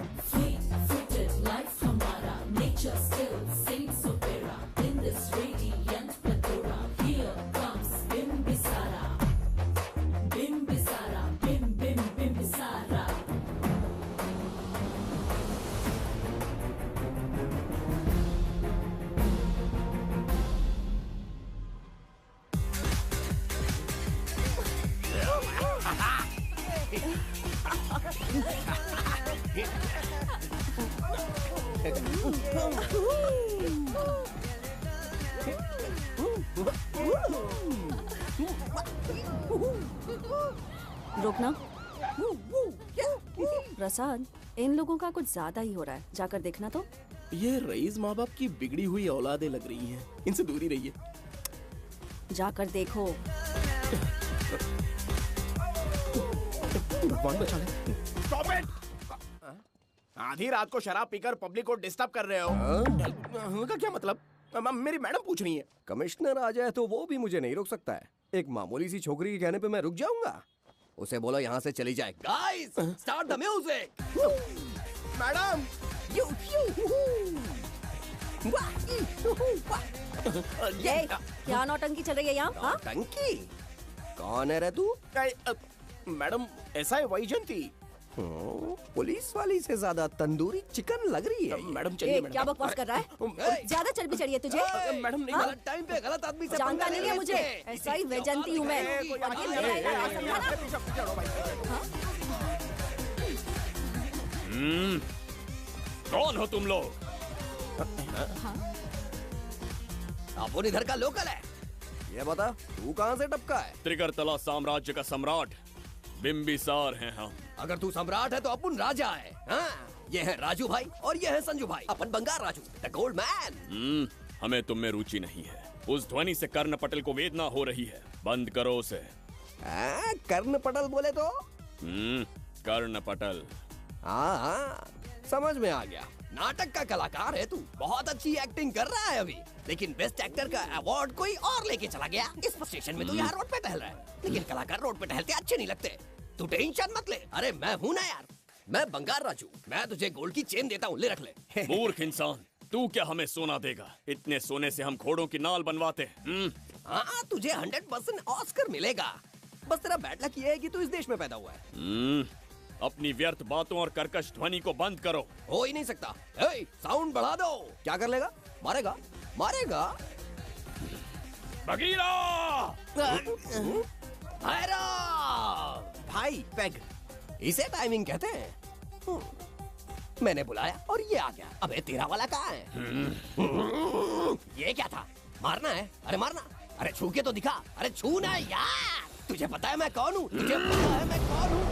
रुकना। प्रसाद, इन लोगों का कुछ ज्यादा ही हो रहा है। जाकर देखना तो। ये रईस माँ बाप की बिगड़ी हुई औलादें लग रही हैं। इनसे दूरी रहिए। जाकर देखो। भगवान बचा ले। Stop it! आधी रात को शराब पीकर पब्लिक को डिस्टर्ब कर रहे हो। का क्या मतलब? मेरी मैडम पूछ रही है। कमिश्नर आ जाए तो वो भी मुझे नहीं रोक सकता है। एक मामूली सी छोकरी के कहने पे मैं रुक जाऊंगा? उसे बोलो यहाँ से चली जाए। Guys, start the music. Madam, ये क्या नौटंकी चल रही है यहाँ? हाँ? टंकी? कौन है रे तू? मैडम ऐसा है वैजंती। पुलिस वाली से ज्यादा तंदूरी चिकन लग रही है। मैडम ए, चलिए। क्या बकवास कर रहा है? ज्यादा चर्बी चढ़ी है तुझे? मैडम नहीं, हाँ? गलत टाइम पे गलत आदमी से जानता नहीं है मुझे, ऐसा ही वैजंती हूँ मैं। और ये लड़ाई का समझा ना? कौन हो तुम लोग? अपन इधर का लोकल है। ये बता तू कहाँ से टपका है? त्रिगर्तला साम्राज्य का सम्राट बिंबिसार हैं हम। अगर तू सम्राट है तो अपन राजा है। हाँ? ये है राजू भाई और ये है संजू भाई, अपन बंगार राजू, द गोल्ड मैन। हमें तुम में रुचि नहीं है। उस ध्वनि से कर्ण पटल को वेदना हो रही है, बंद करो उसे। कर्ण पटल बोले तो? कर्ण पटल। हाँ, समझ में आ गया। नाटक का कलाकार है तू, बहुत अच्छी एक्टिंग कर रहा है अभी, लेकिन बेस्ट एक्टर का अवार्ड कोई और लेके चला गया। इस स्टेशन में तू यहाँ रोड पे टहल रहा है, लेकिन कलाकार रोड पे टहलते अच्छे नहीं लगते। तू टेंशन मत ले। अरे मैं हूँ ना यार, मैं बंगार राजू, मैं तुझे गोल्ड की चेन देता हूँ, ले रख ले। मूर्ख इंसान, तू क्या हमें सोना देगा? इतने सोने से हम घोड़ों की नाल बनवाते हैं। हाँ, तुझे 100% ऑस्कर मिलेगा। बस तेरा बैड लक ये है कि तू इस देश में पैदा हुआ है। अपनी व्यर्थ बातों और कर्कश ध्वनि को बंद करो। हो ही नहीं सकता। साउंड बढ़ा दो। क्या कर लेगा? मारेगा? मारेगा? बगीरा! भाई पैग, इसे टाइमिंग कहते हैं। मैंने बुलाया और ये आ गया। अबे तेरा वाला कहाँ है? ये क्या था? मारना है? अरे मारना। अरे छू के तो दिखा। अरे छू ना यार। तुझे पता है मैं कौन हूँ? तुझे पता है मैं कौन हूँ?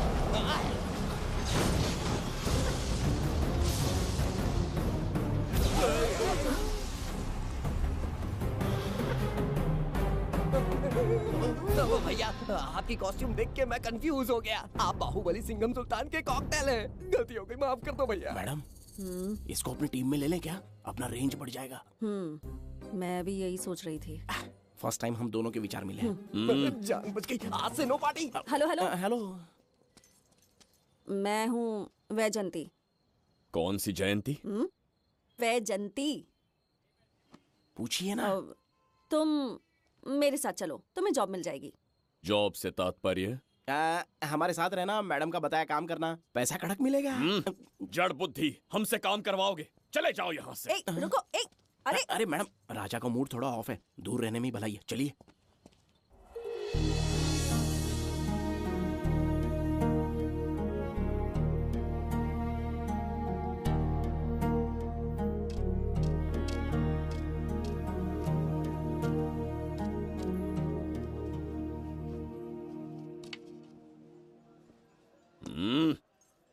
भैया, आपकी कॉस्ट्यूम देख के मैं कंफ्यूज हो गया। आप बाहुबली सिंघम सुल्तान के कॉकटेल हैं। गलती हो गई, माफ कर दो भैया। मैडम, इसको अपनी टीम में ले लें क्या? अपना रेंज बढ़ जाएगा। मैं भी यही सोच रही थी। फर्स्ट टाइम हम दोनों के विचार मिले। जान बच गई। आज से no party. Hello hello hello, मैं हूँ वैजंती। कौन सी जयंती? वैजंती। पूछिए ना। तुम मेरे साथ चलो, तुम्हें जॉब मिल जाएगी। जॉब से तात्पर्य? हमारे साथ रहना, मैडम का बताया काम करना, पैसा कड़क मिलेगा। जड़ बुद्धि, हमसे काम करवाओगे? चले जाओ यहाँ से। रुको। अरे मैडम, राजा का मूड थोड़ा ऑफ है, दूर रहने में ही भलाई है। चलिए।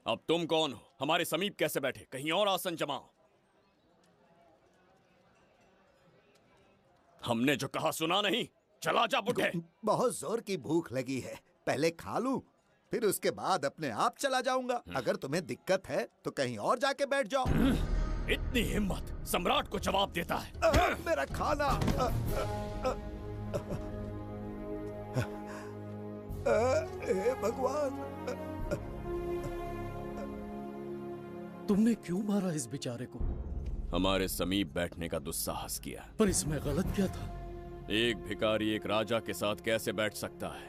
अब तुम कौन हो? हमारे समीप कैसे बैठे? कहीं और आसन जमाओ। हमने जो कहा सुना नहीं? चला जा बुढ़े। बहुत जोर की भूख लगी है, पहले खा लूं, फिर उसके बाद अपने आप चला जाऊंगा। अगर तुम्हें दिक्कत है तो कहीं और जाके बैठ जाओ। इतनी हिम्मत, सम्राट को जवाब देता है। मेरा खाना। हे भगवान, तुमने क्यों मारा इस बेचारे को? हमारे समीप बैठने का दुस्साहस किया। पर इसमें गलत क्या था? एक भिखारी एक राजा के साथ कैसे बैठ सकता है?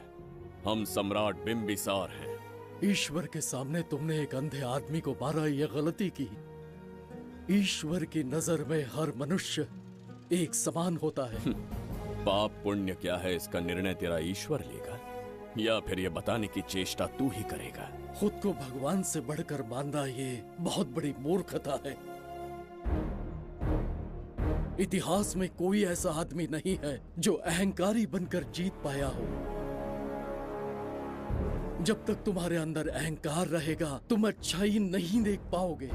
हम सम्राट बिंबिसार हैं। ईश्वर के सामने तुमने एक अंधे आदमी को मारा, ये गलती की। ईश्वर की नजर में हर मनुष्य एक समान होता है। पाप पुण्य क्या है, इसका निर्णय तेरा ईश्वर लेगा, या फिर ये बताने की चेष्टा तू ही करेगा? खुद को भगवान से बढ़कर मानना ये बहुत बड़ी मूर्खता है। इतिहास में कोई ऐसा आदमी नहीं है जो अहंकारी बनकर जीत पाया हो। जब तक तुम्हारे अंदर अहंकार रहेगा तुम अच्छाई नहीं देख पाओगे।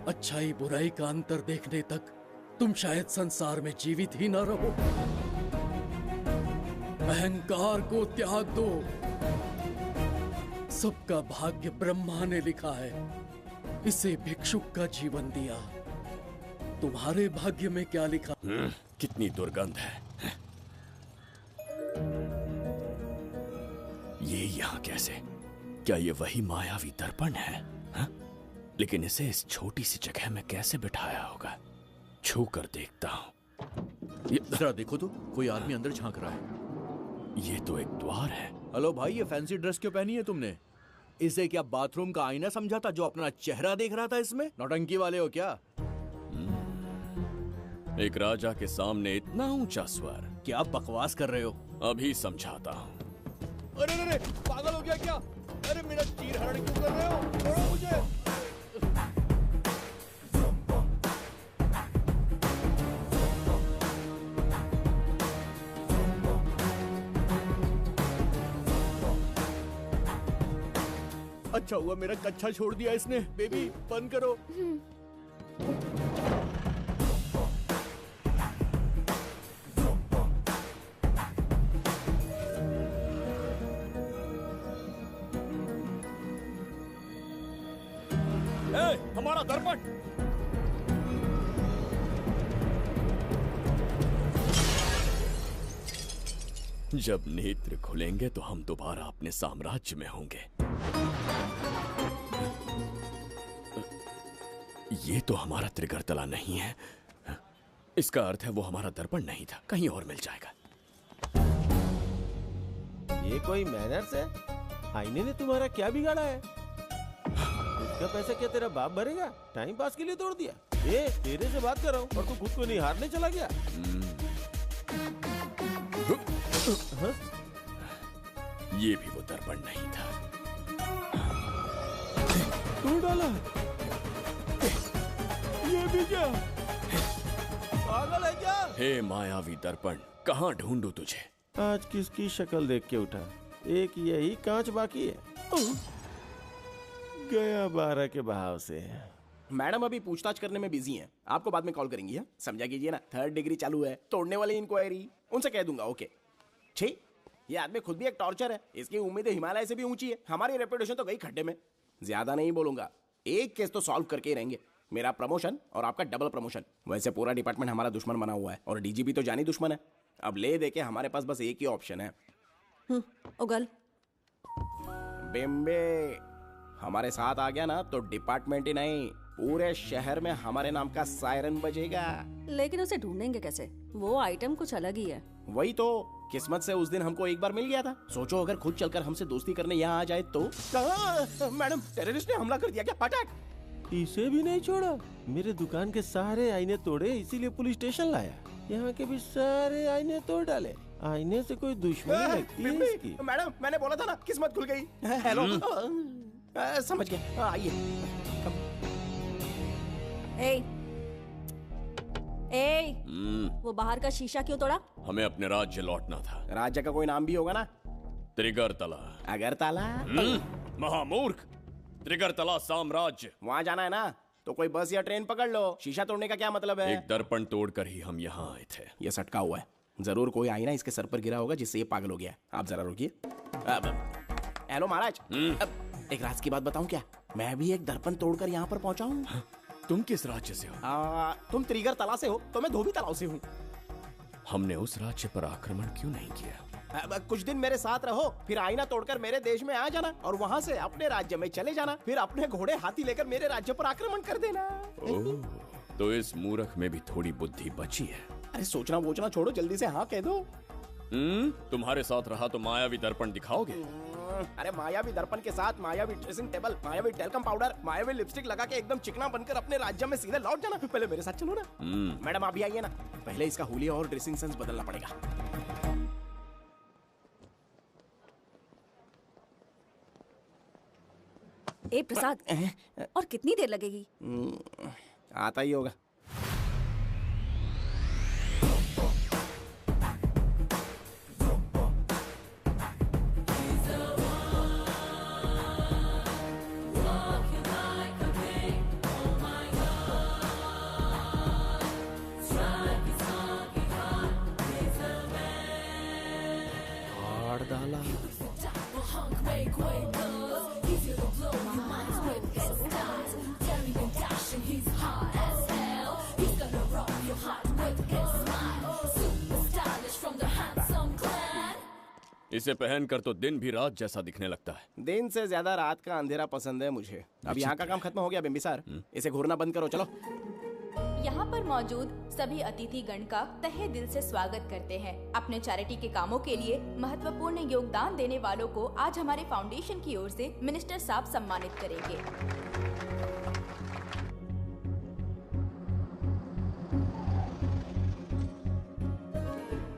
अच्छाई बुराई का अंतर देखने तक तुम शायद संसार में जीवित ही न रहो। अहंकार को त्याग दो। सबका भाग्य ब्रह्मा ने लिखा है, इसे भिक्षुक का जीवन दिया। तुम्हारे भाग्य में क्या लिखा? कितनी दुर्गंध है। ये यहाँ कैसे? क्या ये वही मायावी दर्पण है? लेकिन इसे इस छोटी सी जगह में कैसे बिठाया होगा? छू कर देखता हूँ। जरा देखो तो, कोई आदमी अंदर झांक रहा है। ये तो एक द्वार है। हेलो भाई, ये फैंसी ड्रेस क्यों पहनी है तुमने? इसे क्या बाथरूम का आईना समझा था जो अपना चेहरा देख रहा था इसमें? नौटंकी वाले हो क्या? एक राजा के सामने इतना ऊंचा स्वर। क्या बकवास कर रहे हो? अभी समझाता हूँ। अरे अरे, पागल हो गया क्या? अरे मेरा चीर हरण क्यों कर रहे हो? छोड़ो मुझे। अच्छा हुआ मेरा कच्छा छोड़ दिया इसने। बेबी बंद करो। हमारा दर्पण। जब नेत्र खुलेंगे तो हम दोबारा अपने साम्राज्य में होंगे। ये तो हमारा त्रिगर्तला नहीं है। इसका अर्थ है वो हमारा दर्पण नहीं था, कहीं और मिल जाएगा। ये कोई मैनर्स है? आईने ने तुम्हारा क्या बिगाड़ा है? इसका पैसा क्या तेरा बाप भरेगा? टाइम पास के लिए तोड़ दिया। ये तेरे से बात कर रहा हूँ और तू खुद को निहारने चला गया। हाँ? ये भी वो दर्पण नहीं था। तू डाला? ये भी क्या? पागल है क्या? हे मायावी दर्पण, कहाँ ढूंढूं तुझे? आज किसकी शक्ल देख के उठा? एक यही कांच बाकी है। गया 12 के बहाव से। मैडम अभी पूछताछ करने में बिजी हैं। आपको बाद में कॉल करेंगी। है समझा कीजिए ना, 3rd डिग्री चालू है। तोड़ने वाली इंक्वायरी उनसे कह दूंगा। ओके। छी, ये आदमी खुद भी एक टॉर्चर है। इसकी उम्मीदें हिमालय से भी ऊंची है। हमारी रेपुटेशन तो गई खड्डे में। ज्यादा नहीं बोलूंगा, एक केस तो सॉल्व करके ही रहेंगे। मेरा प्रमोशन और आपका डबल प्रमोशन। वैसे पूरा डिपार्टमेंट हमारा दुश्मन बना हुआ है और डीजीपी तो जानी दुश्मन है। अब ले दे के हमारे पास बस एक ही ऑप्शन है। उगल बिम्बे हमारे साथ आ गया ना तो डिपार्टमेंट ही नहीं, पूरे शहर में हमारे नाम का सायरन बजेगा। लेकिन उसे ढूंढेंगे कैसे? वो आइटम कुछ अलग ही है। वही तो, किस्मत से उस दिन हमको एक बार मिल गया था। सोचो अगर खुद चलकर हमसे दोस्ती करने यहाँ आ जाए तो। मैडम, टेररिस्ट ने हमला कर दिया क्या? अटैक! इसे भी नहीं छोड़ा। मेरे दुकान के सारे आईने तोड़े, इसीलिए पुलिस स्टेशन लाया। यहाँ के भी सारे आईने तोड़ डाले। आईने से कोई दुश्मनी लगती है इसकी। मैडम, मैंने बोला था ना, किस्मत खुल गई। हेलो, समझ गए। आइए। वो बाहर का शीशा क्यों तोड़ा? हमें अपने राज्य लौटना था। राज्य का कोई नाम भी होगा ना? त्रिगर्तला। अगरतला? महामूर्ख, त्रिगर्तला साम्राज्य। वहाँ जाना है ना तो कोई बस या ट्रेन पकड़ लो। शीशा तोड़ने का क्या मतलब है? एक दर्पण तोड़कर ही हम यहाँ आए थे। ये सटका हुआ है, जरूर कोई आईना इसके सर पर गिरा होगा जिससे ये पागल हो गया। आप जरा रुकिए। हेलो महाराज, एक राज की बात बताऊं क्या? मैं भी एक दर्पण तोड़कर यहाँ पर पहुँचा हूँ। तुम किस राज्य से हो? तुम त्रिगर्तला से हो तो मैं धोबी तालाब से हूँ। हमने उस राज्य पर आक्रमण क्यों नहीं किया? कुछ दिन मेरे साथ रहो, फिर आईना तोड़कर मेरे देश में आ जाना और वहाँ से अपने राज्य में चले जाना। फिर अपने घोड़े हाथी लेकर मेरे राज्य पर आक्रमण कर देना। तो इस मूर्ख में भी थोड़ी बुद्धि बची है। अरे सोचना वोचना छोड़ो, जल्दी से हाँ कह दो। तुम्हारे साथ रहा तो मायावी दर्पण दिखाओगे? अरे मायावी दर्पण के साथ मायावी ड्रेसिंग टेबल, मायावी टेल्कम पाउडर, मायावी लिपस्टिक लगा के एकदम चिकना बनकर अपने राज्य में सीधे लौट जाना। पहले मेरे साथ चलो ना। मैडम आप भी आइए ना, पहले इसका हुलिया और ड्रेसिंग सेंस बदलना पड़ेगा। ए प्रसाद, और कितनी देर लगेगी? आता ही होगा। He's hot as hell. इसे पहनकर तो दिन भी रात जैसा दिखने लगता है। दिन से ज्यादा रात का अंधेरा पसंद है मुझे। अब यहाँ का काम खत्म हो गया बिम्बिसार, इसे घूरना बंद करो, चलो। यहाँ पर मौजूद सभी अतिथि गण का तहे दिल से स्वागत करते हैं। अपने चैरिटी के कामों के लिए महत्वपूर्ण योगदान देने वालों को आज हमारे फाउंडेशन की ओर से मिनिस्टर साहब सम्मानित करेंगे।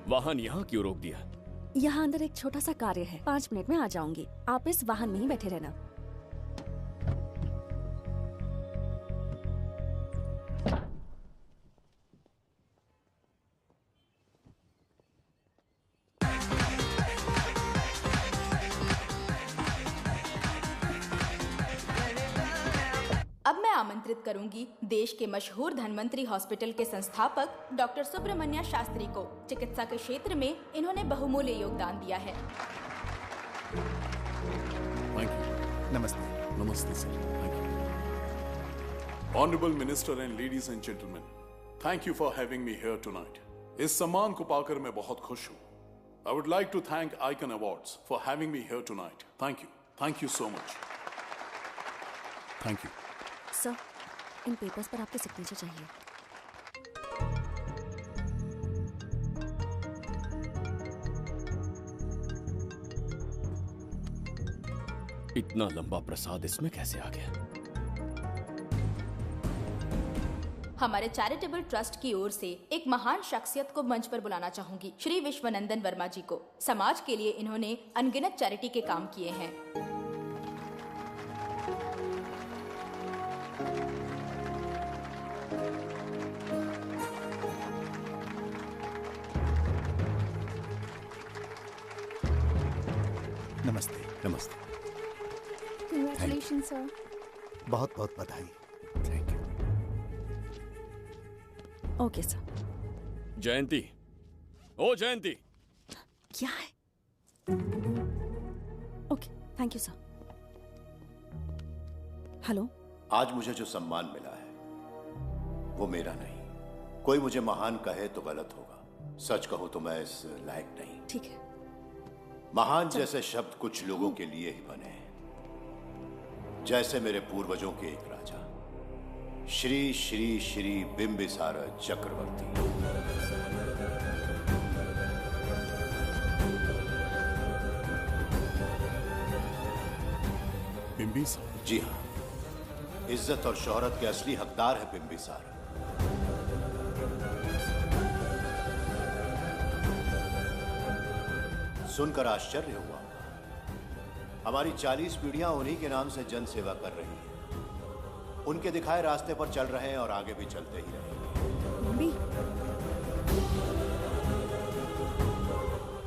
वाहन यहाँ क्यों रोक दिया? यहाँ अंदर एक छोटा सा कार्य है, 5 मिनट में आ जाऊंगी। आप इस वाहन में ही बैठे रहना। अब मैं आमंत्रित करूंगी देश के मशहूर धन्वंतरी हॉस्पिटल के संस्थापक डॉक्टर सुब्रमण्य शास्त्री को। चिकित्सा के क्षेत्र में इन्होंने बहुमूल्य योगदान दिया है। नमस्ते। नमस्ते sir. Thank you. Honourable minister and ladies and gentleman, thank you for having me here tonight. इस सम्मान को पाकर मैं बहुत खुश हूँ। I would like to thank Icon Awards for having me here tonight. Thank you so much. Thank you. Sir, इन papers पर आपके सिग्नेचर चाहिए। इतना लंबा प्रसाद इसमें कैसे आ गया? हमारे चैरिटेबल ट्रस्ट की ओर से एक महान शख्सियत को मंच पर बुलाना चाहूंगी, श्री विश्वनंदन वर्मा जी को। समाज के लिए इन्होंने अनगिनत चैरिटी के काम किए हैं। नमस्ते। नमस्ते। Congratulations, sir. बहुत बहुत बधाई। Thank you. Okay sir. Jayanti, ओ जयंती। क्या है? Okay, thank you sir. Hello. आज मुझे जो सम्मान मिला है वो मेरा नहीं। कोई मुझे महान कहे तो गलत होगा, सच कहूं तो मैं इस लायक नहीं। ठीक है। महान जैसे शब्द कुछ लोगों के लिए ही बने हैं, जैसे मेरे पूर्वजों के एक राजा श्री श्री श्री बिंबिसार चक्रवर्ती। बिंबिसार? जी हाँ, इज्जत और शोहरत के असली हकदार है बिंबिसार। सुनकर आश्चर्य हुआ। हमारी 40 पीढ़ियां उन्हीं के नाम से जन सेवा कर रही हैं। उनके दिखाए रास्ते पर चल रहे हैं और आगे भी चलते ही रहेंगे।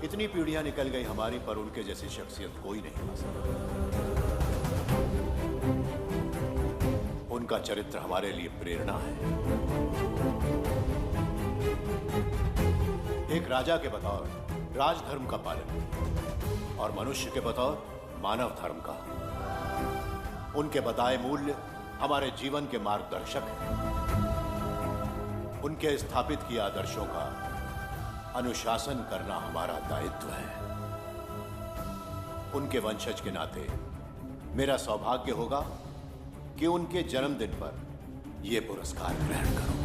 इतनी पीढ़ियां निकल गई हमारी, पर उनके जैसी शख्सियत कोई नहीं आ सकती। उनका चरित्र हमारे लिए प्रेरणा है। एक राजा के बतौर राजधर्म का पालन और मनुष्य के बतौर मानव धर्म का। उनके बताए मूल्य हमारे जीवन के मार्गदर्शक हैं। उनके स्थापित किए आदर्शों का अनुशासन करना हमारा दायित्व है। उनके वंशज के नाते मेरा सौभाग्य होगा कि उनके जन्मदिन पर यह पुरस्कार ग्रहण करूं।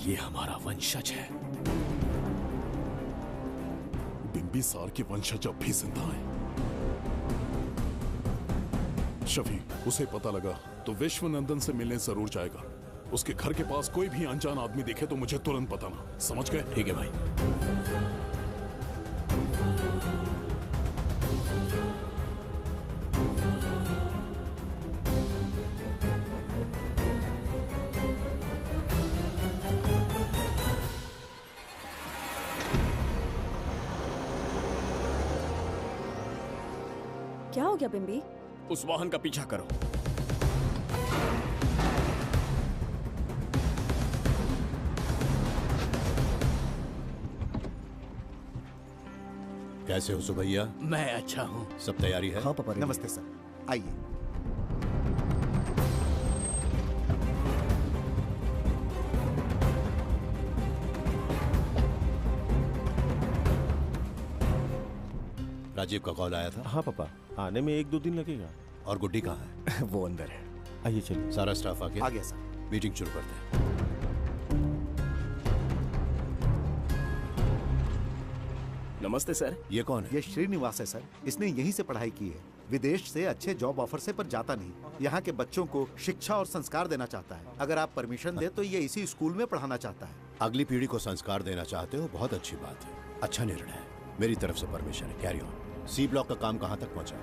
ये हमारा वंशज है। बिंबिसार के वंशज अब भी जिंदा हैं। शफी, उसे पता लगा तो विश्वनंदन से मिलने जरूर जाएगा। उसके घर के पास कोई भी अनजान आदमी दिखे तो मुझे तुरंत बताना। समझ गए? ठीक है भाई। क्या हो गया बिम्बी? उस वाहन का पीछा करो। कैसे हो सुभैया? मैं अच्छा हूँ। सब तैयारी है? हाँ पापा। नमस्ते सर, आइए। राजीव का कॉल आया था? हाँ पापा, आने में 1-2 दिन लगेगा। और गुड्डी कहाँ है? वो अंदर है। आइए चलिए। सारा स्टाफ आ गया? आ गया सर। मीटिंग शुरू करते हैं। नमस्ते सर। ये कौन है? ये श्रीनिवास है सर। इसने यहीं से पढ़ाई की है। विदेश से अच्छे जॉब ऑफर से पर जाता नहीं। यहाँ के बच्चों को शिक्षा और संस्कार देना चाहता है। अगर आप परमिशन दे तो ये इसी स्कूल में पढ़ाना चाहता है। अगली पीढ़ी को संस्कार देना चाहते हो, बहुत अच्छी बात है, अच्छा निर्णय है। मेरी तरफ से परमिशन है, कैरी ऑन। सी ब्लॉक का काम कहाँ तक पहुँचा?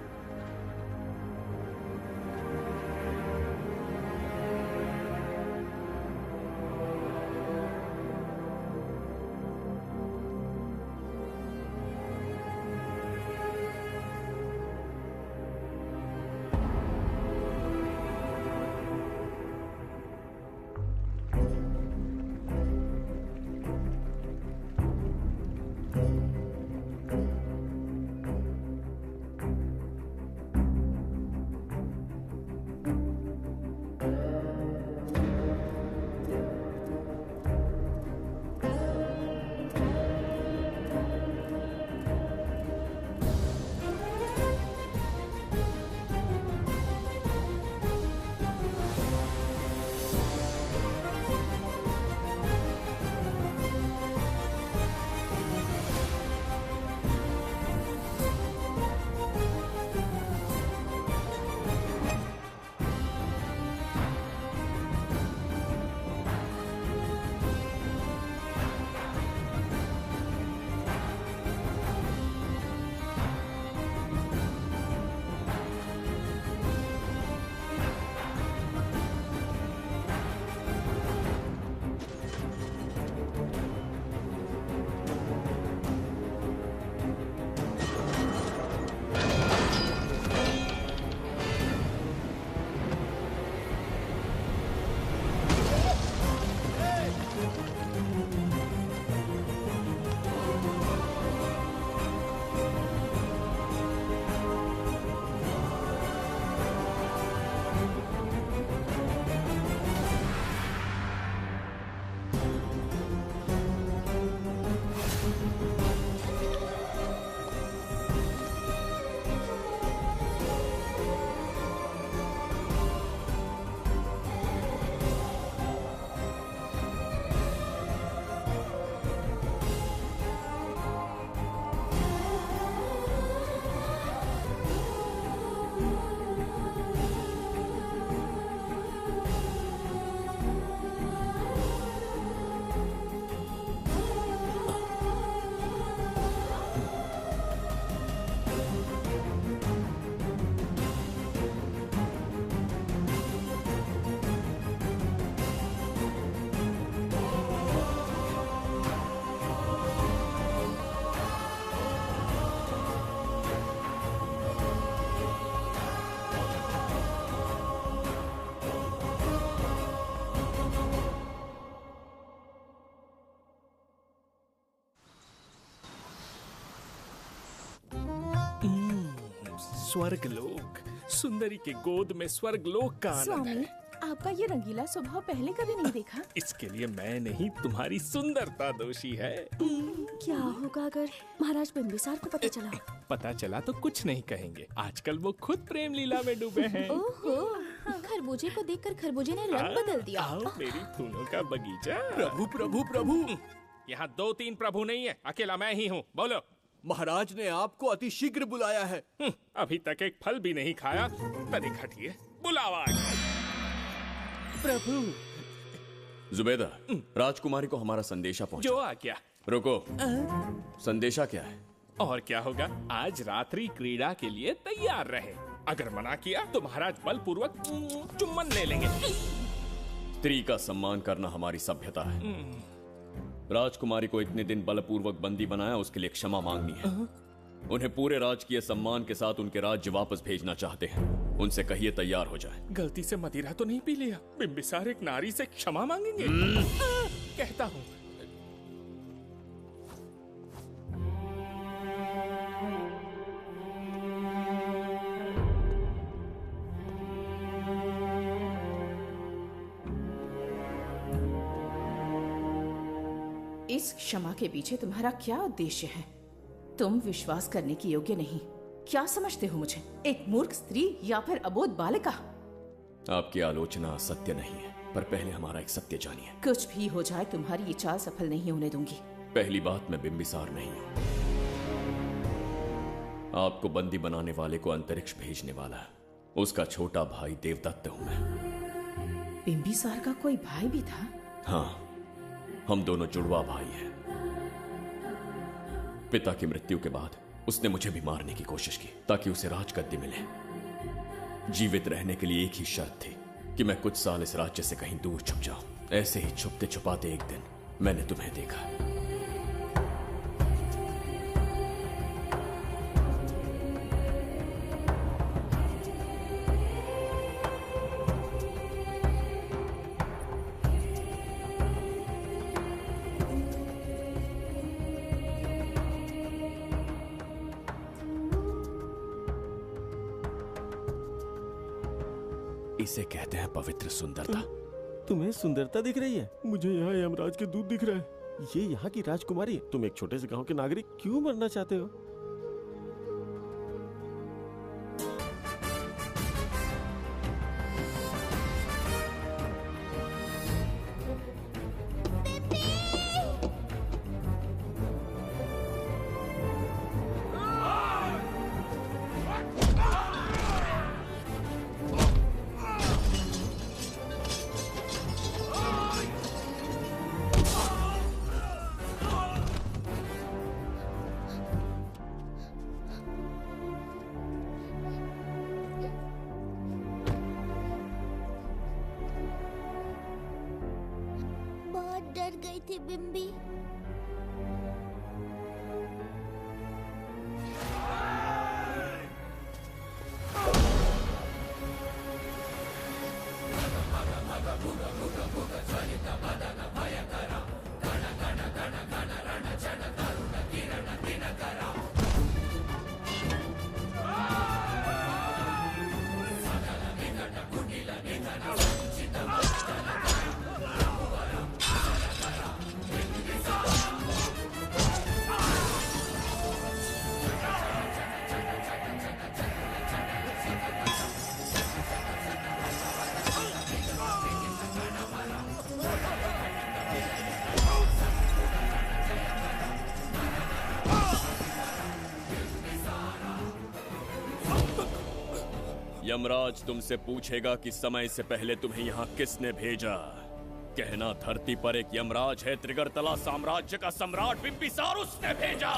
स्वर्गलोक, सुंदरी के गोद में स्वर्गलोक का आनंद स्वामी, है। आपका ये रंगीला स्वभाव पहले कभी नहीं देखा। इसके लिए मैं नहीं, तुम्हारी सुंदरता दोषी है। क्या होगा अगर महाराज बिंबिसार को पता चला? पता चला तो कुछ नहीं कहेंगे। आजकल वो खुद प्रेम लीला में डूबे हैं। ओहो, खरबूजे को देखकर खरबूजे ने रंग बदल दिया। आओ मेरी फूलों का बगीचा। प्रभु प्रभु प्रभु, यहाँ 2-3 प्रभु नहीं है, अकेला मैं ही हूँ। बोलो। महाराज ने आपको अति शीघ्र बुलाया है। अभी तक एक फल भी नहीं खाया, तनिक हटिए, बुलावा। प्रभु। जुबेदा, राजकुमारी को हमारा संदेशा पहुंचा। जो आ गया। रुको, संदेशा क्या है? और क्या होगा, आज रात्रि क्रीड़ा के लिए तैयार रहे। अगर मना किया तो महाराज बलपूर्वक चुम्बन ले लेंगे। स्त्री का सम्मान करना हमारी सभ्यता है। राजकुमारी को इतने दिन बलपूर्वक बंदी बनाया, उसके लिए क्षमा मांगनी है। उन्हें पूरे राजकीय सम्मान के साथ उनके राज्य वापस भेजना चाहते हैं। उनसे कहिए तैयार हो जाए। गलती से मदिरा तो नहीं पी लिया? बिंबिसार एक नारी से क्षमा मांगेंगे? कहता हूँ। इस क्षमा के पीछे तुम्हारा क्या उद्देश्य है? तुम विश्वास करने की योग्य नहीं। क्या समझते हो मुझे, एक मूर्ख स्त्री या फिर अबोध बालिका? आपकी आलोचना सत्य नहीं है, पर पहले हमारा एक सत्य जानिए। कुछ भी हो जाए तुम्हारी ये चाल सफल नहीं होने दूंगी। पहली बात, मैं बिंबिसार नहीं हूं। आपको बंदी बनाने वाले को अंतरिक्ष भेजने वाला उसका छोटा भाई देवदत्त हूं मैं। बिंबिसार का कोई भाई भी था? हाँ, हम दोनों जुड़वा भाई हैं। पिता की मृत्यु के बाद उसने मुझे भी मारने की कोशिश की ताकि उसे राजगद्दी मिले। जीवित रहने के लिए एक ही शर्त थी कि मैं कुछ साल इस राज्य से कहीं दूर छुप जाऊं। ऐसे ही छुपते छुपाते एक दिन मैंने तुम्हें देखा। इसे कहते हैं पवित्र सुंदरता। तुम्हें सुंदरता दिख रही है? मुझे यहाँ यमराज के दूध दिख रहा है। ये यहाँ की राजकुमारी है। तुम एक छोटे से गांव के नागरिक क्यों मरना चाहते हो? डर गई थी बिम्बी। यमराज तुमसे पूछेगा कि समय से पहले तुम्हें यहाँ किसने भेजा। कहना धरती पर एक यमराज है, त्रिगर्तला साम्राज्य का सम्राट बिंबिसार उसने भेजा।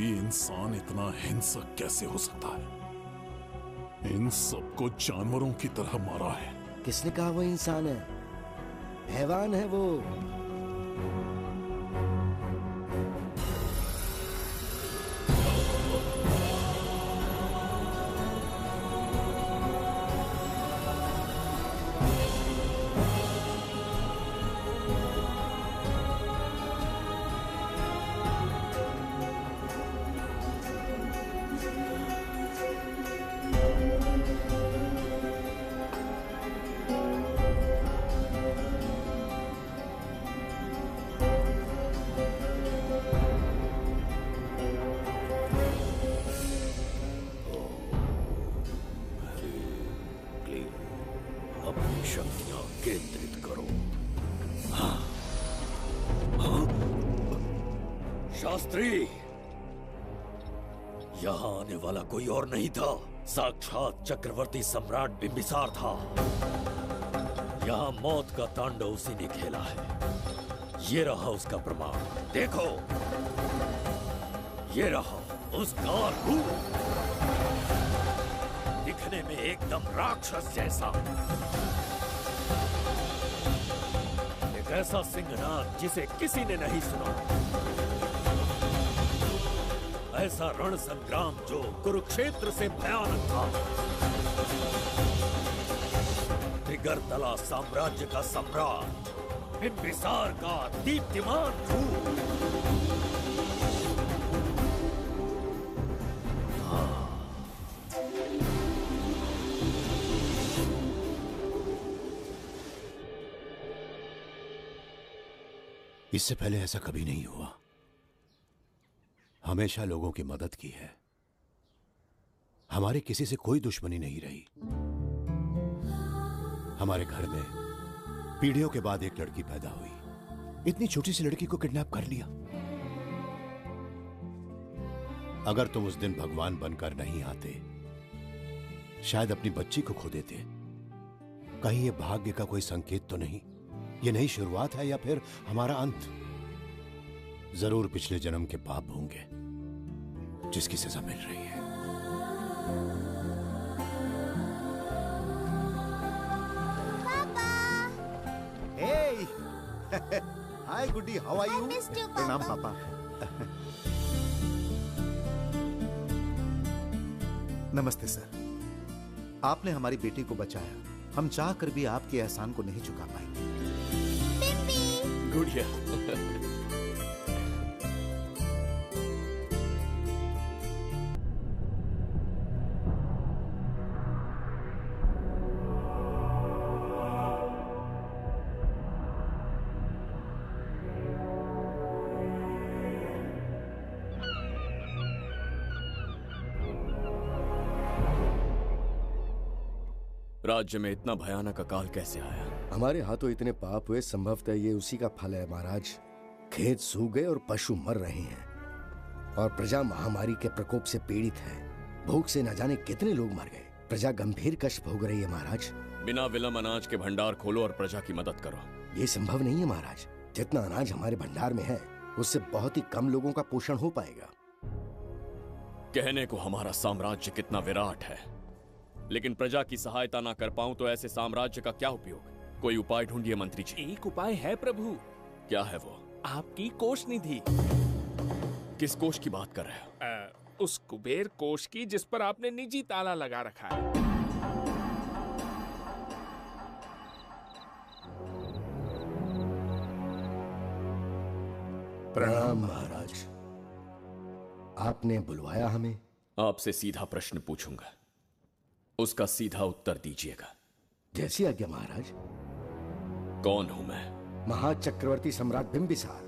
इंसान इतना हिंसक कैसे हो सकता है? इन सबको जानवरों की तरह मारा है। किसने कहा वो इंसान है? हैवान है वो। शक्तियां केंद्रित करो। शास्त्री, यहां आने वाला कोई और नहीं था, साक्षात चक्रवर्ती सम्राट बिंबिसार था। यहां मौत का तांडव उसी ने खेला है। ये रहा उसका प्रमाण, देखो, ये रहा उसका रूप, दिखने में एकदम राक्षस जैसा, ऐसा सिंहनाद जिसे किसी ने नहीं सुना, ऐसा रण संग्राम जो कुरुक्षेत्र से भयानक था। त्रिगर्तला साम्राज्य का सम्राट, बिंबिसार का दीप्तिमान रूप। इससे पहले ऐसा कभी नहीं हुआ। हमेशा लोगों की मदद की है। हमारे किसी से कोई दुश्मनी नहीं रही। हमारे घर में पीढ़ियों के बाद एक लड़की पैदा हुई। इतनी छोटी सी लड़की को किडनैप कर लिया। अगर तुम उस दिन भगवान बनकर नहीं आते, शायद अपनी बच्ची को खो देते। कहीं ये भाग्य का कोई संकेत तो नहीं? ये नई शुरुआत है या फिर हमारा अंत? जरूर पिछले जन्म के पाप होंगे जिसकी सजा मिल रही है। हाय गुड्डी, हाउ आर यू? प्रणाम पापा। नमस्ते सर। आपने हमारी बेटी को बचाया। हम चाह कर भी आपके एहसान को नहीं चुका पाएंगे। गुड़िया। राज्य में इतना भयानक अकाल कैसे आया? हमारे हाथों इतने पाप हुए, संभवतः ये उसी का फल है महाराज। खेत सूख गए और पशु मर रहे हैं और प्रजा महामारी के प्रकोप से पीड़ित है। भूख से न जाने कितने लोग मर गए। प्रजा गंभीर कष्ट भोग रही है महाराज। बिना विलंब अनाज के भंडार खोलो और प्रजा की मदद करो। ये संभव नहीं है महाराज। जितना अनाज हमारे भंडार में है उससे बहुत ही कम लोगों का पोषण हो पाएगा। कहने को हमारा साम्राज्य कितना विराट है, लेकिन प्रजा की सहायता ना कर पाऊं तो ऐसे साम्राज्य का क्या उपयोग? कोई उपाय ढूंढिए मंत्री जी। एक उपाय है प्रभु। क्या है वो? आपकी कोष निधि। किस कोष की बात कर रहे हो? उस कुबेर कोष की जिस पर आपने निजी ताला लगा रखा है। प्रणाम महाराज। आपने बुलवाया हमें? आपसे सीधा प्रश्न पूछूंगा, उसका सीधा उत्तर दीजिएगा। जैसी आज्ञा महाराज। कौन हूं मैं? महाचक्रवर्ती सम्राट बिंबिसार।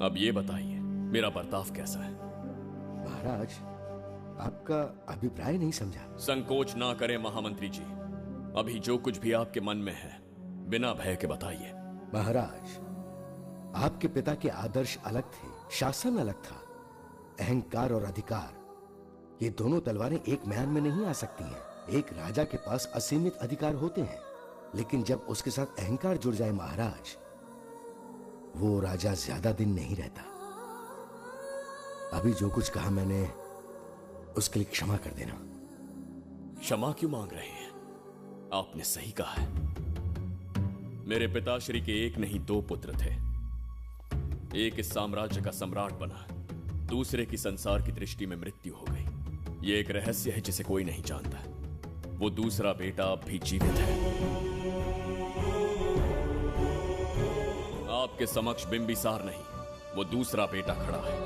अब ये बताइए, मेरा बर्ताव कैसा है? महाराज, आपका अभिप्राय नहीं समझा। संकोच ना करें महामंत्री जी। अभी जो कुछ भी आपके मन में है बिना भय के बताइए। महाराज, आपके पिता के आदर्श अलग थे, शासन अलग था। अहंकार और अधिकार, ये दोनों तलवारें एक म्यान में नहीं आ सकती हैं। एक राजा के पास असीमित अधिकार होते हैं, लेकिन जब उसके साथ अहंकार जुड़ जाए महाराज, वो राजा ज्यादा दिन नहीं रहता। अभी जो कुछ कहा मैंने, उसके लिए क्षमा कर देना। क्षमा क्यों मांग रहे हैं? आपने सही कहा है। मेरे पिताश्री के एक नहीं दो पुत्र थे। एक इस साम्राज्य का सम्राट बना, दूसरे की संसार की दृष्टि में मृत्यु हो गई। ये एक रहस्य है जिसे कोई नहीं जानता। वो दूसरा बेटा अब भी जीवित है। आपके समक्ष बिंबिसार नहीं, वो दूसरा बेटा खड़ा है।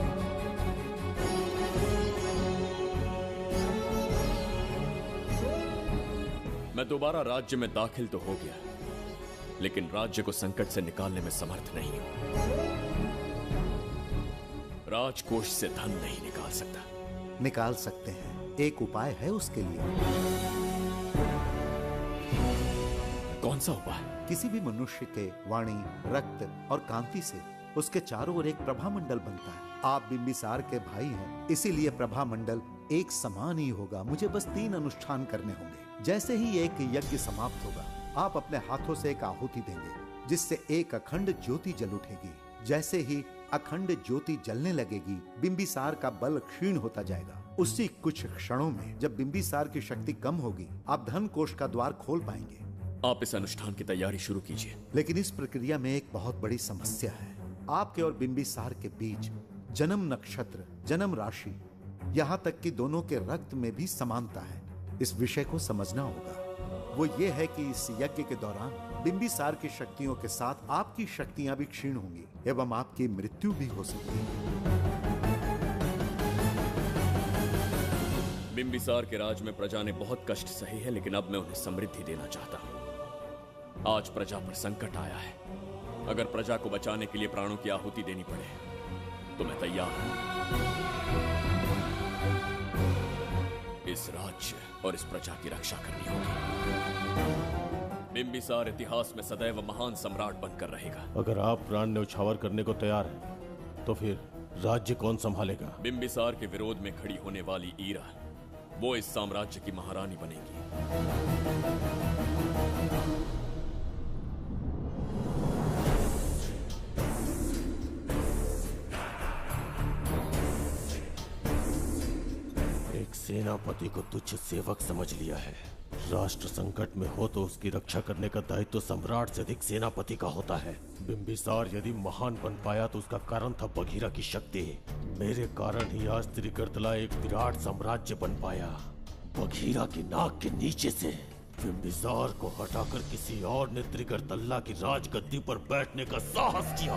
मैं दोबारा राज्य में दाखिल तो हो गया, लेकिन राज्य को संकट से निकालने में समर्थ नहीं हूं। राजकोष से धन नहीं निकाल सकता। निकाल सकते हैं, एक उपाय है उसके लिए। कौन सा उपाय? किसी भी मनुष्य के वाणी, रक्त और कांति से उसके चारों ओर एक प्रभामंडल बनता है। आप बिंबिसार के भाई हैं, इसीलिए प्रभामंडल एक समान ही होगा। मुझे बस 3 अनुष्ठान करने होंगे। जैसे ही एक यज्ञ समाप्त होगा, आप अपने हाथों से एक आहुति देंगे, जिससे एक अखंड ज्योति जल उठेगी। जैसे ही अखंड ज्योति जलने लगेगी, बिंबिसार का बल क्षीण होता जाएगा। उसी कुछ क्षणों में जब बिंबिसार की शक्ति कम होगी, आप धन कोष का द्वार खोल पाएंगे। आप इस अनुष्ठान की तैयारी शुरू कीजिए। लेकिन इस प्रक्रिया में एक बहुत बड़ी समस्या है। आपके और बिंबिसार के बीच जन्म नक्षत्र, जन्म राशि, यहाँ तक कि दोनों के रक्त में भी समानता है। इस विषय को समझना होगा। वो ये है कि इस यज्ञ के दौरान बिंबिसार की शक्तियों के साथ आपकी शक्तियां भी क्षीण होंगी एवं आपकी मृत्यु भी हो सकती है। बिंबिसार के राज में प्रजा ने बहुत कष्ट सहे है, लेकिन अब मैं उन्हें समृद्धि देना चाहता हूं। आज प्रजा पर संकट आया है। अगर प्रजा को बचाने के लिए प्राणों की आहुति देनी पड़े तो मैं तैयार हूं। इस राज्य और इस प्रजा की रक्षा करनी होगी। बिंबिसार इतिहास में सदैव महान सम्राट बनकर रहेगा। अगर आप प्राण न्यौछावर करने को तैयार हैं, तो फिर राज्य कौन संभालेगा? बिंबिसार के विरोध में खड़ी होने वाली ईरा, वो इस साम्राज्य की महारानी बनेगी। एक सेनापति को तुच्छ सेवक समझ लिया है। राष्ट्र संकट में हो तो उसकी रक्षा करने का दायित्व सम्राट से अधिक सेनापति का होता है। बिंबिसार यदि महान बन पाया तो उसका कारण था बघीरा की शक्ति। मेरे कारण ही आज त्रिगर्तला एक विराट साम्राज्य बन पाया। बघीरा की नाक के नीचे से बिंबिसार को हटाकर किसी और ने त्रिगर्तल्ला की राजगद्दी पर बैठने का साहस किया।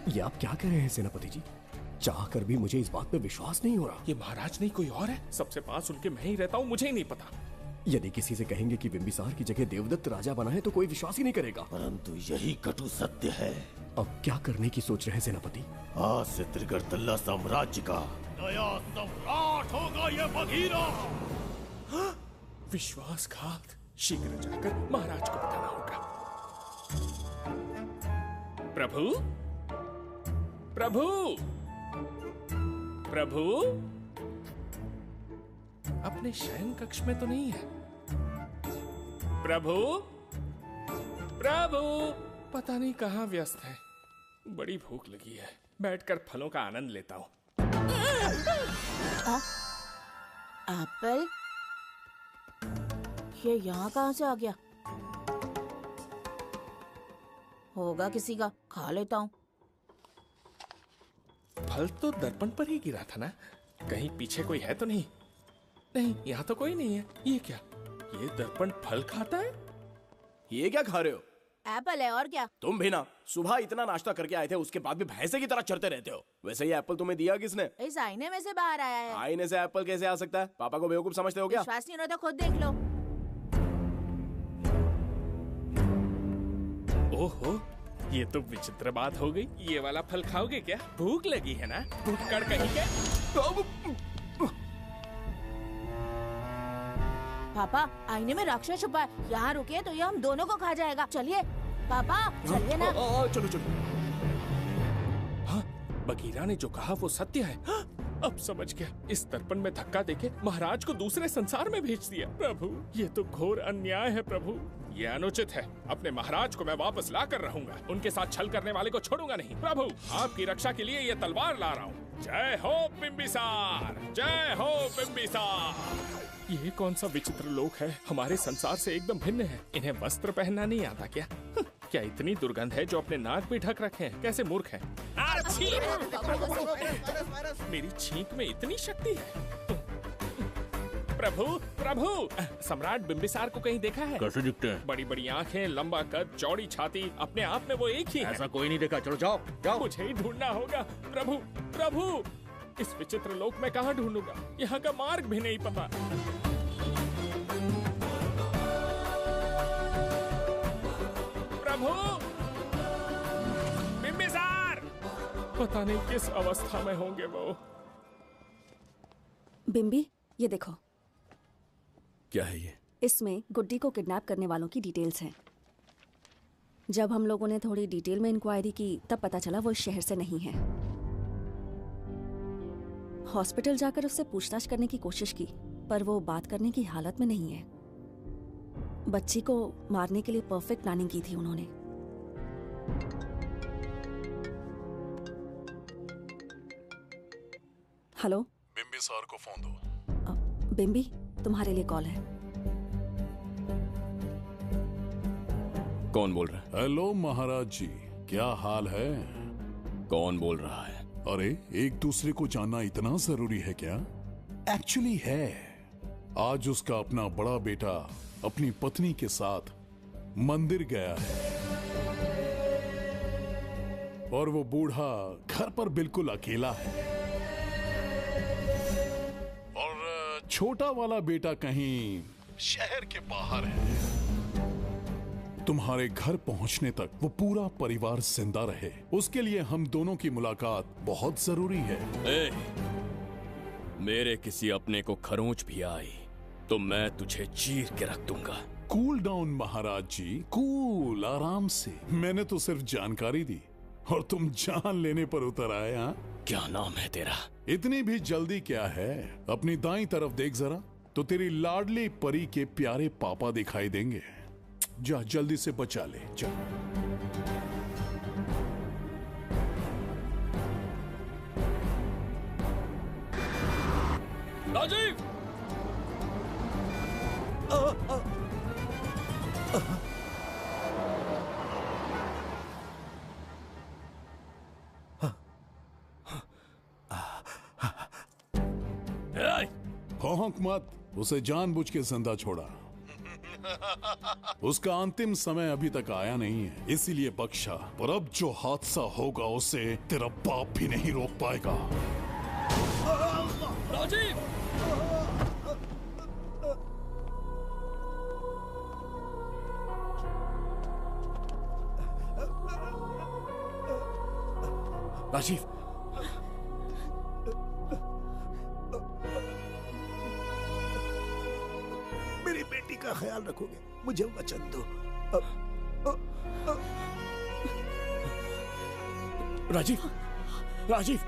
ये आप क्या कह रहे हैं सेनापति जी? चाहकर भी मुझे इस बात पे विश्वास नहीं हो रहा। ये महाराज नहीं कोई और है। सबसे पास उनके मैं ही रहता हूँ, मुझे ही नहीं पता। यदि किसी से कहेंगे कि बिंबिसार की जगह देवदत्त राजा बना है तो कोई विश्वास ही नहीं करेगा। परंतु यही कटु सत्य है। अब क्या करने की सोच रहे हैं सेनापति? आज से त्रिगर्तल्ला साम्राज्य का नया सम्राट होगा ये बघीरा। विश्वासघात। शीघ्र जाकर महाराज को बताना होगा। प्रभु, प्रभु, प्रभु, अपने शयन कक्ष में तो नहीं है। प्रभु, प्रभु, पता नहीं कहाँ व्यस्त है। बड़ी भूख लगी है, बैठकर फलों का आनंद लेता हूँ। एप्पल? ये यहाँ कहाँ से आ गया? होगा किसी का, खा लेता हूँ। फल तो दर्पण पर ही गिरा था ना? कहीं पीछे कोई है तो नहीं? नहीं, यहाँ तो कोई नहीं है। ये क्या? ये दर्पण फल खाता है? ये क्या खा रहे हो? एप्पल है और क्या? तुम भी ना सुबह इतना नाश्ता करके आए थे, उसके बाद भी भैंसे की तरह चरते रहते हो। वैसे ये एप्पल तुम्हें दिया किसने? इस आईने में से बाहर आया है। आईने से एप्पल कैसे आ सकता है? पापा को बेवकूफ समझते हो क्या? विश्वास नहीं हो रहा तो खुद देख लो। ओहो, ये तो विचित्र बात हो गई। ये वाला फल खाओगे क्या? भूख लगी है ना? भूखड़ कहीं के? पापा, आईने में राक्षस छुपा है। यहाँ रुके तो ये हम दोनों को खा जाएगा। चलिए पापा, चलिए ना। चलो चलो। हाँ, बघीरा ने जो कहा वो सत्य है। हाँ, अब समझ गया। इस दर्पण में धक्का देके महाराज को दूसरे संसार में भेज दिया। प्रभु, ये तो घोर अन्याय है प्रभु। ये अनुचित है। अपने महाराज को मैं वापस ला कर रहूंगा। उनके साथ छल करने वाले को छोड़ूंगा नहीं। प्रभु, आपकी रक्षा के लिए ये तलवार ला रहा हूँ। जय हो बिंबिसार, जय हो बिंबिसार। ये कौन सा विचित्र लोक है? हमारे संसार से एकदम भिन्न है। इन्हें वस्त्र पहनना नहीं आता क्या? क्या इतनी दुर्गंध है जो अपने नाक भी ढक रखे हैं? कैसे मूर्ख हैं? मेरी छींक में इतनी शक्ति है। प्रभु, प्रभु, सम्राट बिंबिसार को कहीं देखा है? कैसे दिखते हैं? बड़ी बड़ी आंखें, लंबा कद, चौड़ी छाती, अपने आप में वो एक ही है। ऐसा कोई नहीं देखा। चलो जाओ जाओ। मुझे ही ढूंढना होगा। प्रभु, प्रभु, इस विचित्र लोक में कहाँ ढूंढूंगा? यहाँ का मार्ग भी नहीं पता। प्रभु, बिंबिसार, पता नहीं किस अवस्था में होंगे वो। बिंबी, ये देखो। क्या है ये? इसमें गुड्डी को किडनैप करने वालों की डिटेल्स हैं। जब हम लोगों ने थोड़ी डिटेल में इंक्वायरी की तब पता चला वो इस शहर से नहीं है। हॉस्पिटल जाकर उससे पूछताछ करने की कोशिश की, पर वो बात करने की हालत में नहीं है। बच्ची को मारने के लिए परफेक्ट प्लानिंग की थी उन्होंने। हेलो, बिंबिसार को फोन दो। बिंबी, तुम्हारे लिए कॉल है। कौन बोल रहा है? हेलो महाराज जी, क्या हाल है? कौन बोल रहा है? अरे, एक दूसरे को जानना इतना जरूरी है क्या? एक्चुअली है। आज उसका अपना बड़ा बेटा अपनी पत्नी के साथ मंदिर गया है और वो बूढ़ा घर पर बिल्कुल अकेला है और छोटा वाला बेटा कहीं शहर के बाहर है। तुम्हारे घर पहुंचने तक वो पूरा परिवार जिंदा रहे, उसके लिए हम दोनों की मुलाकात बहुत जरूरी है। मेरे किसी अपने को खरोंच भी आई तो मैं तुझे चीर के रख दूंगा। कूल डाउन महाराज जी, कूल, आराम से। मैंने तो सिर्फ जानकारी दी और तुम जान लेने पर उतर आए। हाँ, क्या नाम है तेरा? इतनी भी जल्दी क्या है? अपनी दाईं तरफ देख जरा, तो तेरी लाडली परी के प्यारे पापा दिखाई देंगे। जा, जल्दी से बचा ले, जा। राजीव! भौंक मत, उसे जानबूझ के जिंदा छोड़ा। उसका अंतिम समय अभी तक आया नहीं है, इसीलिए बख्शा। पर अब जो हादसा होगा उसे तेरा बाप भी नहीं रोक पाएगा। राजीव! राजीव! मेरी बेटी का ख्याल रखोगे? मुझे वचन दो। राजीव! राजीव!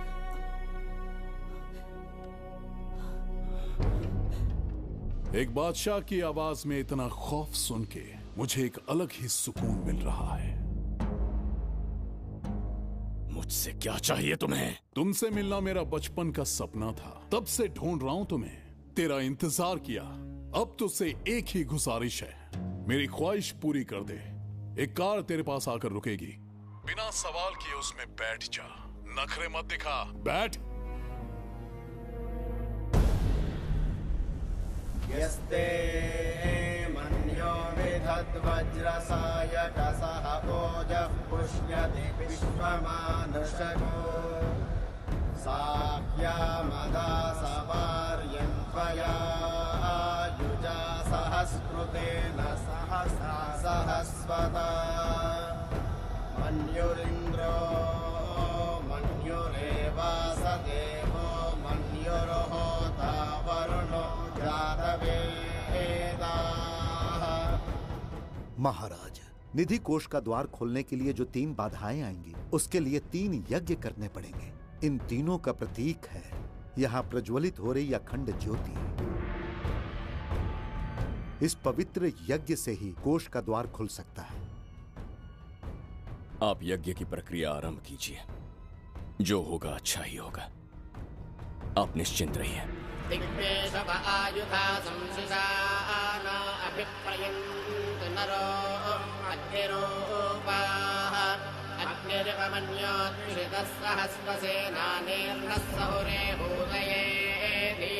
एक बादशाह की आवाज में इतना खौफ सुन के मुझे एक अलग ही सुकून मिल रहा है। मुझसे क्या चाहिए तुम्हें? तुमसे मिलना मेरा बचपन का सपना था, तब से ढूंढ रहा हूं तुम्हें। तेरा इंतजार किया, अब तुझसे एक ही गुजारिश है, मेरी ख्वाहिश पूरी कर दे। एक कार तेरे पास आकर रुकेगी, बिना सवाल किए उसमें बैठ जा, नखरे मत दिखा, बैठ। यस्ते मन्यो विधद्वज्रसायकसः ओजः पुष्यति विश्वमानुषको साख्यामदासवार्यं त्वया युजा सहस्कृतेन सहसा सहस्वता मन्युरिन्द्रो मन्युरेवास देवो मन्युर्होता वरुणो महाराज, निधि कोष का द्वार खोलने के लिए जो 3 बाधाएं आएंगी, उसके लिए 3 यज्ञ करने पड़ेंगे। इन तीनों का प्रतीक है यहाँ प्रज्वलित हो रही अखंड ज्योति। इस पवित्र यज्ञ से ही कोष का द्वार खुल सकता है। आप यज्ञ की प्रक्रिया आरंभ कीजिए, जो होगा अच्छा ही होगा। आप निश्चिंत रहिए। दिग्वेशव आयुधा संशिषाना अभिप्रयन्त नरो अग्निरूपाः अग्निरिवमन्योत्क्षितः सहस्रसेनानेर्नः सहुरे भूतयेति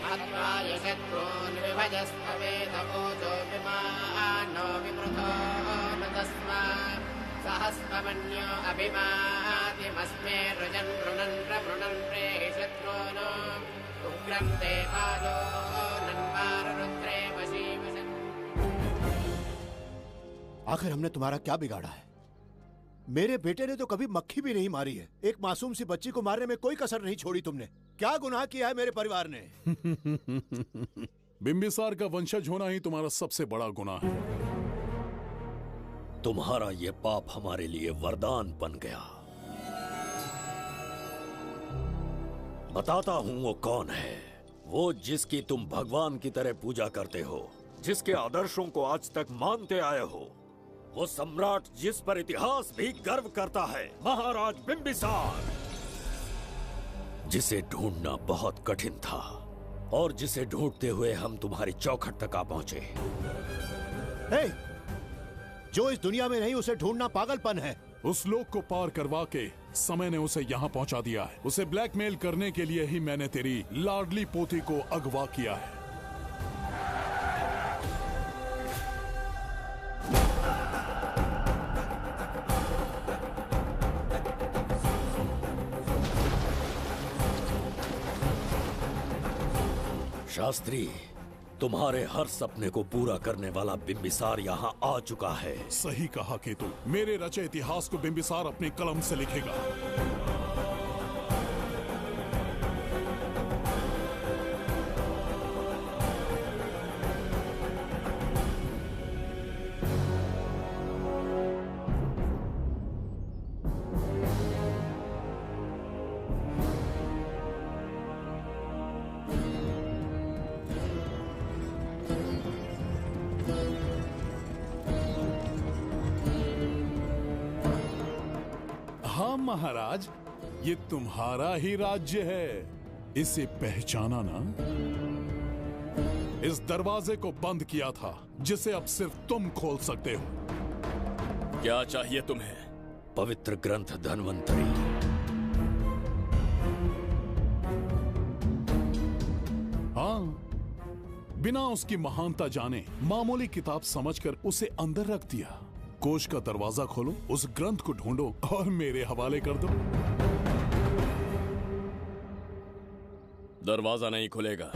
मत्वाय शत्रून् विभजस्तवेदमोजो विमानो विमृतो न तस्मात् सहस्रमन्यो अभिमातिमस्मे रुजन् रुणन् प्रवृणन् प्रेहि शत्रून् उग्रं ते पादो नन्वार रुद्रे वशीवशन्। आखिर हमने तुम्हारा क्या बिगाड़ा है? मेरे बेटे ने तो कभी मक्खी भी नहीं मारी है। एक मासूम सी बच्ची को मारने में कोई कसर नहीं छोड़ी तुमने। क्या गुनाह किया है मेरे परिवार ने? बिंबिसार का वंशज होना ही तुम्हारा सबसे बड़ा गुनाह है। तुम्हारा ये पाप हमारे लिए वरदान बन गया। बताता हूं वो कौन है। वो जिसकी तुम भगवान की तरह पूजा करते हो, जिसके आदर्शों को आज तक मानते आए हो, वो सम्राट जिस पर इतिहास भी गर्व करता है, महाराज बिंबिसार, जिसे ढूंढना बहुत कठिन था और जिसे ढूंढते हुए हम तुम्हारी चौखट तक आ पहुंचे। जो इस दुनिया में नहीं उसे ढूंढना पागलपन है। उस लोक को पार करवा के समय ने उसे यहाँ पहुँचा दिया है। उसे ब्लैकमेल करने के लिए ही मैंने तेरी लाडली पोती को अगवा किया है। शास्त्री, तुम्हारे हर सपने को पूरा करने वाला बिंबिसार यहाँ आ चुका है। सही कहा केतु, मेरे रचे इतिहास को बिंबिसार अपनी कलम से लिखेगा। महाराज, ये तुम्हारा ही राज्य है, इसे पहचाना ना? इस दरवाजे को बंद किया था जिसे अब सिर्फ तुम खोल सकते हो। क्या चाहिए तुम्हें? पवित्र ग्रंथ धन्वंतरी। हाँ, बिना उसकी महानता जाने मामूली किताब समझकर उसे अंदर रख दिया। कोष का दरवाजा खोलो, उस ग्रंथ को ढूंढो और मेरे हवाले कर दो। दरवाजा नहीं खुलेगा।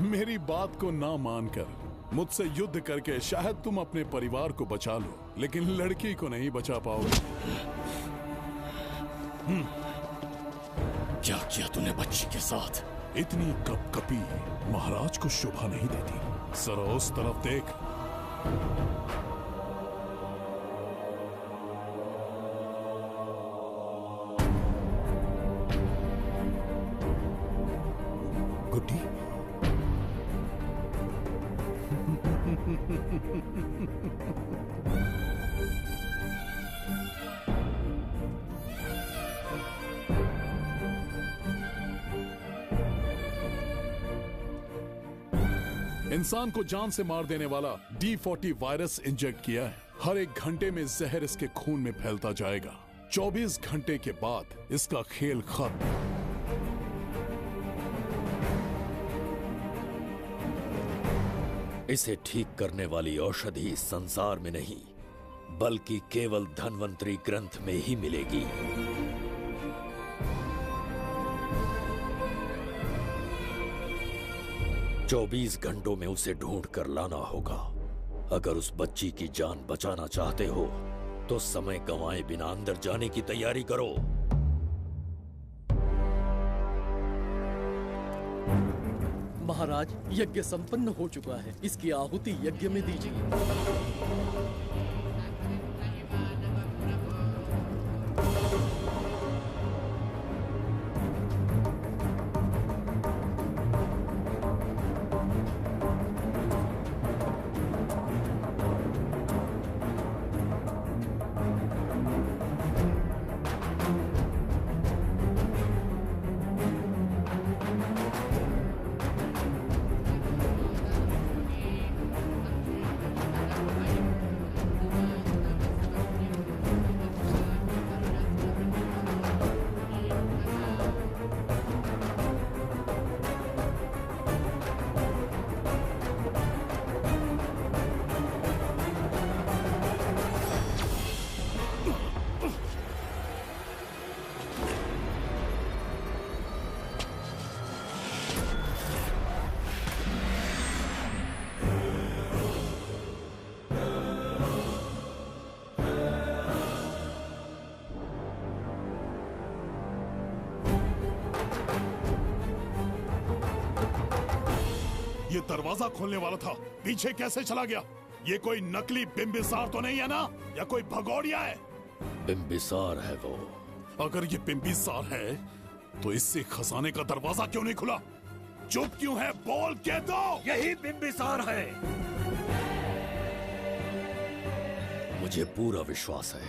मेरी बात को ना मानकर मुझसे युद्ध करके शायद तुम अपने परिवार को बचा लो, लेकिन लड़की को नहीं बचा पाओगे। क्या किया तूने बच्ची के साथ? इतनी कपकपी महाराज को शोभा नहीं देती। जरा उस तरफ देख। गुड्डी, इंसान को जान से मार देने वाला D40 वायरस इंजेक्ट किया है। हर एक घंटे में जहर इसके खून में फैलता जाएगा। 24 घंटे के बाद इसका खेल खत्म। इसे ठीक करने वाली औषधि संसार में नहीं, बल्कि केवल धन्वंतरी ग्रंथ में ही मिलेगी। चौबीस घंटों में उसे ढूंढ कर लाना होगा। अगर उस बच्ची की जान बचाना चाहते हो तो समय गंवाए बिना अंदर जाने की तैयारी करो। महाराज, यज्ञ संपन्न हो चुका है। इसकी आहुति यज्ञ में दीजिए। ये दरवाजा खोलने वाला था, पीछे कैसे चला गया? ये कोई नकली बिंबिसार तो नहीं है ना, या कोई भगोड़िया है? बिंबिसार है वो। अगर ये बिंबिसार है तो इससे खजाने का दरवाजा क्यों नहीं खुला? चुप क्यों है? बोल के दो। यही बिंबिसार है। मुझे पूरा विश्वास है,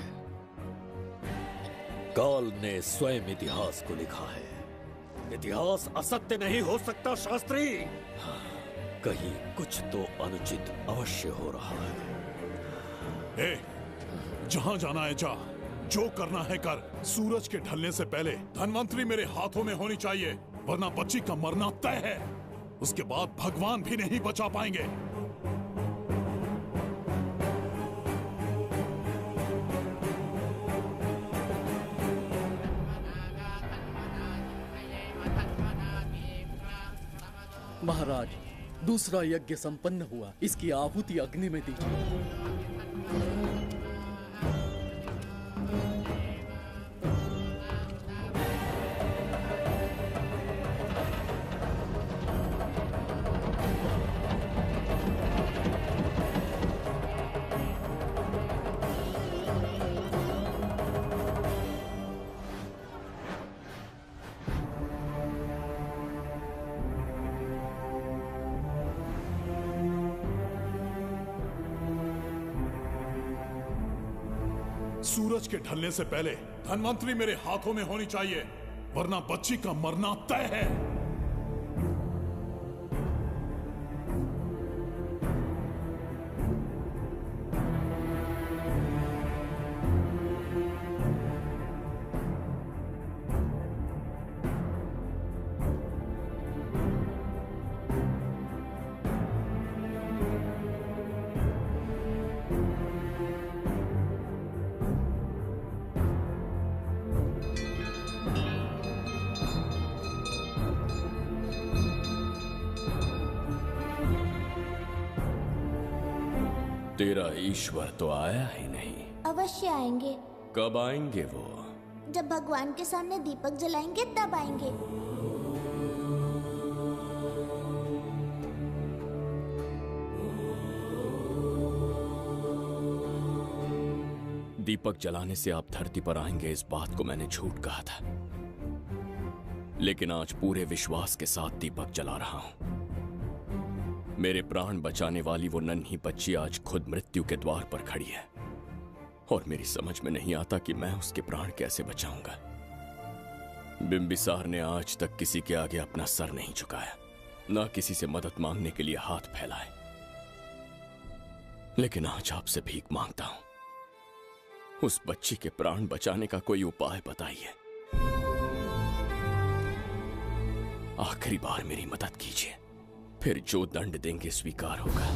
काल ने स्वयं इतिहास को लिखा है। इतिहास असत्य नहीं हो सकता शास्त्री। कहीं कुछ तो अनुचित अवश्य हो रहा है। ए, जहां जाना है जा, जो करना है कर। सूरज के ढलने से पहले धनवंतरी मेरे हाथों में होनी चाहिए, वरना बच्ची का मरना तय है। उसके बाद भगवान भी नहीं बचा पाएंगे। महाराज, दूसरा यज्ञ संपन्न हुआ, इसकी आहुति अग्नि में दीजिए। सूरज के ढलने से पहले धनवंतरी मेरे हाथों में होनी चाहिए, वरना बच्ची का मरना तय है। तेरा ईश्वर तो आया ही नहीं। अवश्य आएंगे। कब आएंगे वो? जब भगवान के सामने दीपक जलाएंगे तब आएंगे। दीपक जलाने से आप धरती पर आएंगे, इस बात को मैंने झूठ कहा था, लेकिन आज पूरे विश्वास के साथ दीपक जला रहा हूं। मेरे प्राण बचाने वाली वो नन्ही बच्ची आज खुद मृत्यु के द्वार पर खड़ी है, और मेरी समझ में नहीं आता कि मैं उसके प्राण कैसे बचाऊंगा। बिंबिसार ने आज तक किसी के आगे अपना सर नहीं झुकाया, ना किसी से मदद मांगने के लिए हाथ फैलाए, लेकिन आज आपसे भीख मांगता हूं। उस बच्ची के प्राण बचाने का कोई उपाय बताइए। आखिरी बार मेरी मदद कीजिए, फिर जो दंड देंगे स्वीकार होगा।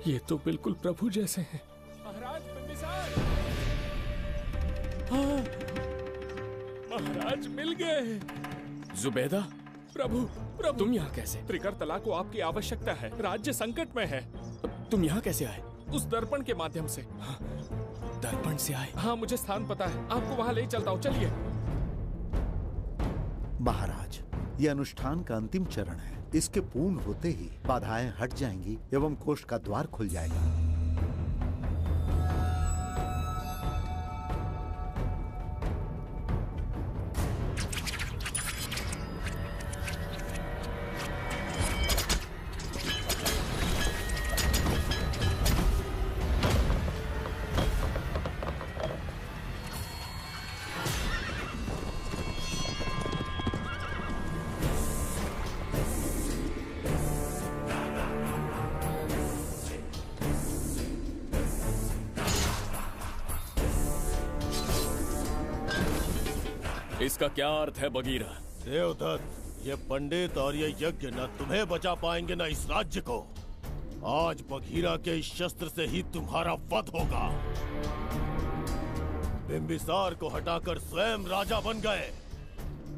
ये तो बिल्कुल प्रभु जैसे हैं। महाराज बिंबिसार! हाँ, महाराज मिल गए। जुबैदा, प्रभु, प्रभु तुम यहाँ कैसे? त्रिकर्तला को आपकी आवश्यकता है, राज्य संकट में है। तुम यहाँ कैसे आए? उस दर्पण के माध्यम से। हाँ, दर्पण से आए? हाँ, मुझे स्थान पता है, आपको वहाँ ले चलता हूँ, चलिए। महाराज, ये अनुष्ठान का अंतिम चरण है। इसके पूर्ण होते ही बाधाएं हट जाएंगी एवं कोष का द्वार खुल जाएगा। इसका क्या अर्थ है बगीरा? देवदत्त, ये पंडित और ये यज्ञ न तुम्हें बचा पाएंगे न इस राज्य को। आज बगीरा के इस शस्त्र से ही तुम्हारा वध होगा। बिंबिसार को हटाकर स्वयं राजा बन गए,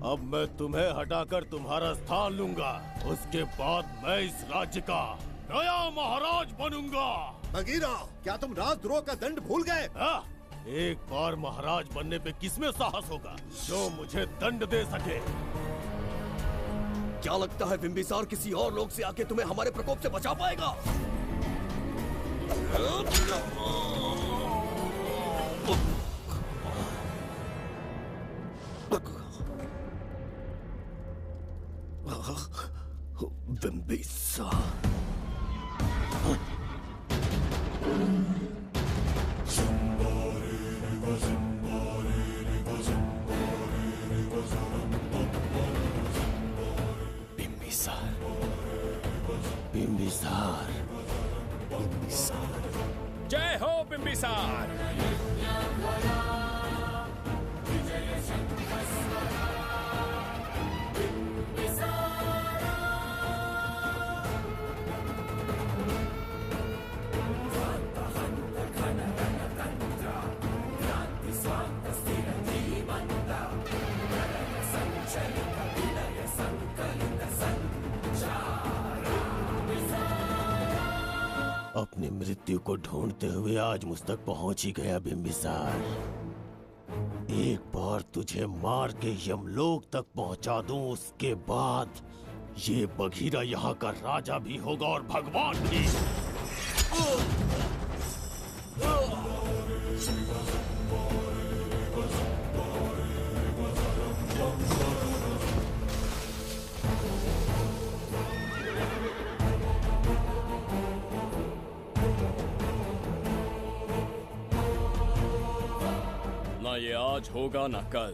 अब मैं तुम्हें हटाकर तुम्हारा स्थान लूंगा। उसके बाद मैं इस राज्य का नया महाराज बनूंगा। बगीरा, क्या तुम राजद्रोह का दंड भूल गए? एक बार महाराज बनने पे किसमें साहस होगा जो मुझे दंड दे सके? क्या लगता है बिंबिसार किसी और लोग से आके तुम्हें हमारे प्रकोप से बचा पाएगा? जय हो बिंबिसार। अपनी मृत्यु को ढूंढते हुए आज मुझ तक पहुंच ही गया बिंबिसार। एक बार तुझे मार के यमलोक तक पहुंचा दूं, उसके बाद ये बघीरा यहाँ का राजा भी होगा और भगवान भी। ना ये आज होगा ना कल।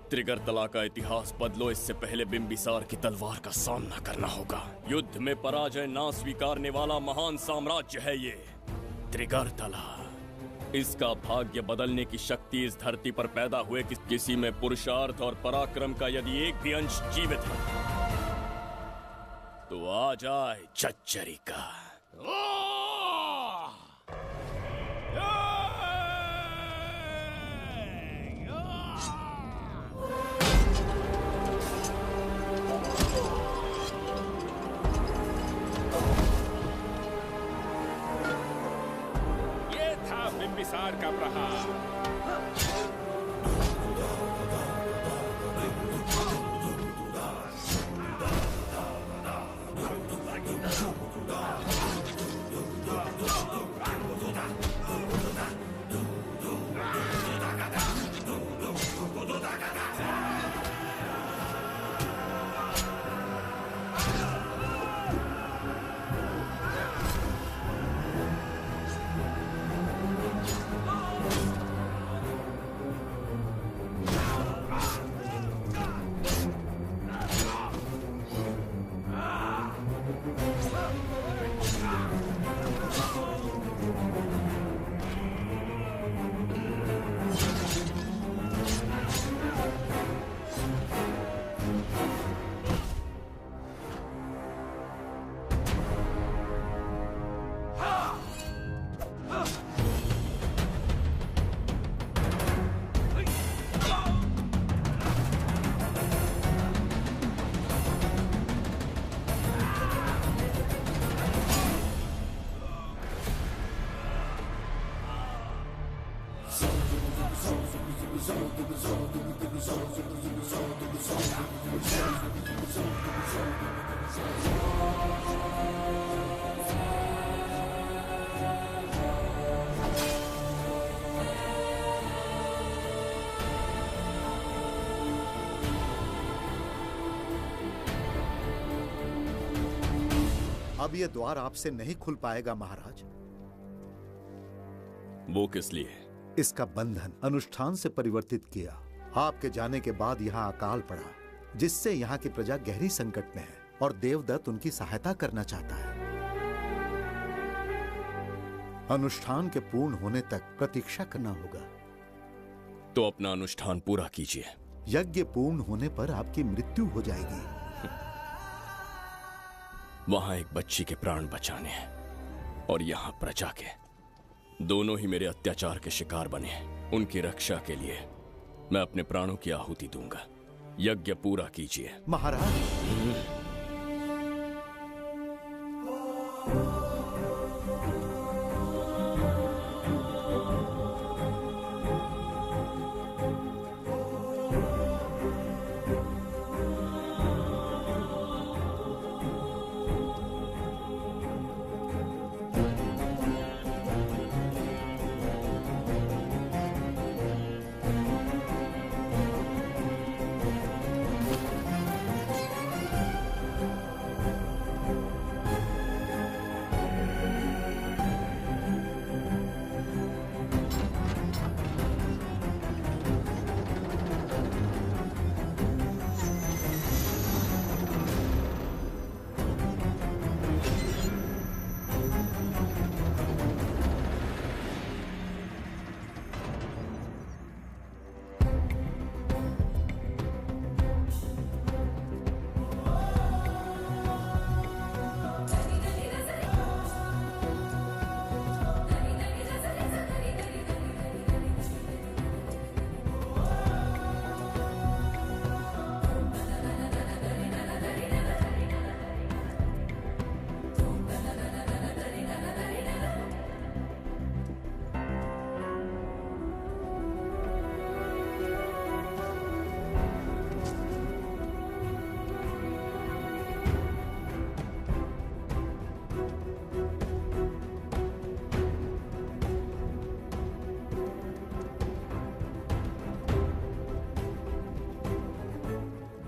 त्रिगर्तला का इतिहास बदलो, इससे पहले बिंबिसार की तलवार का सामना करना होगा। युद्ध में पराजय ना स्वीकारने वाला महान साम्राज्य है ये त्रिगर्तला। इसका भाग्य बदलने की शक्ति इस धरती पर पैदा हुए किसी में पुरुषार्थ और पराक्रम का यदि एक भी अंश जीवित है तो आ जाए चच्चरी का। बिंबिसार का प्रहार। अब ये द्वार आपसे नहीं खुल पाएगा महाराज। वो किस लिए? इसका बंधन अनुष्ठान से परिवर्तित किया। आपके जाने के बाद यहाँ अकाल पड़ा, जिससे यहाँ की प्रजा गहरी संकट में है और देवदत्त उनकी सहायता करना चाहता है। अनुष्ठान के पूर्ण होने तक प्रतीक्षा करना होगा। तो अपना अनुष्ठान पूरा कीजिए। यज्ञ पूर्ण होने पर आपकी मृत्यु हो जाएगी। वहां एक बच्ची के प्राण बचाने हैं और यहाँ प्रजा के। दोनों ही मेरे अत्याचार के शिकार बने हैं। उनकी रक्षा के लिए मैं अपने प्राणों की आहुति दूंगा। यज्ञ पूरा कीजिए महाराज।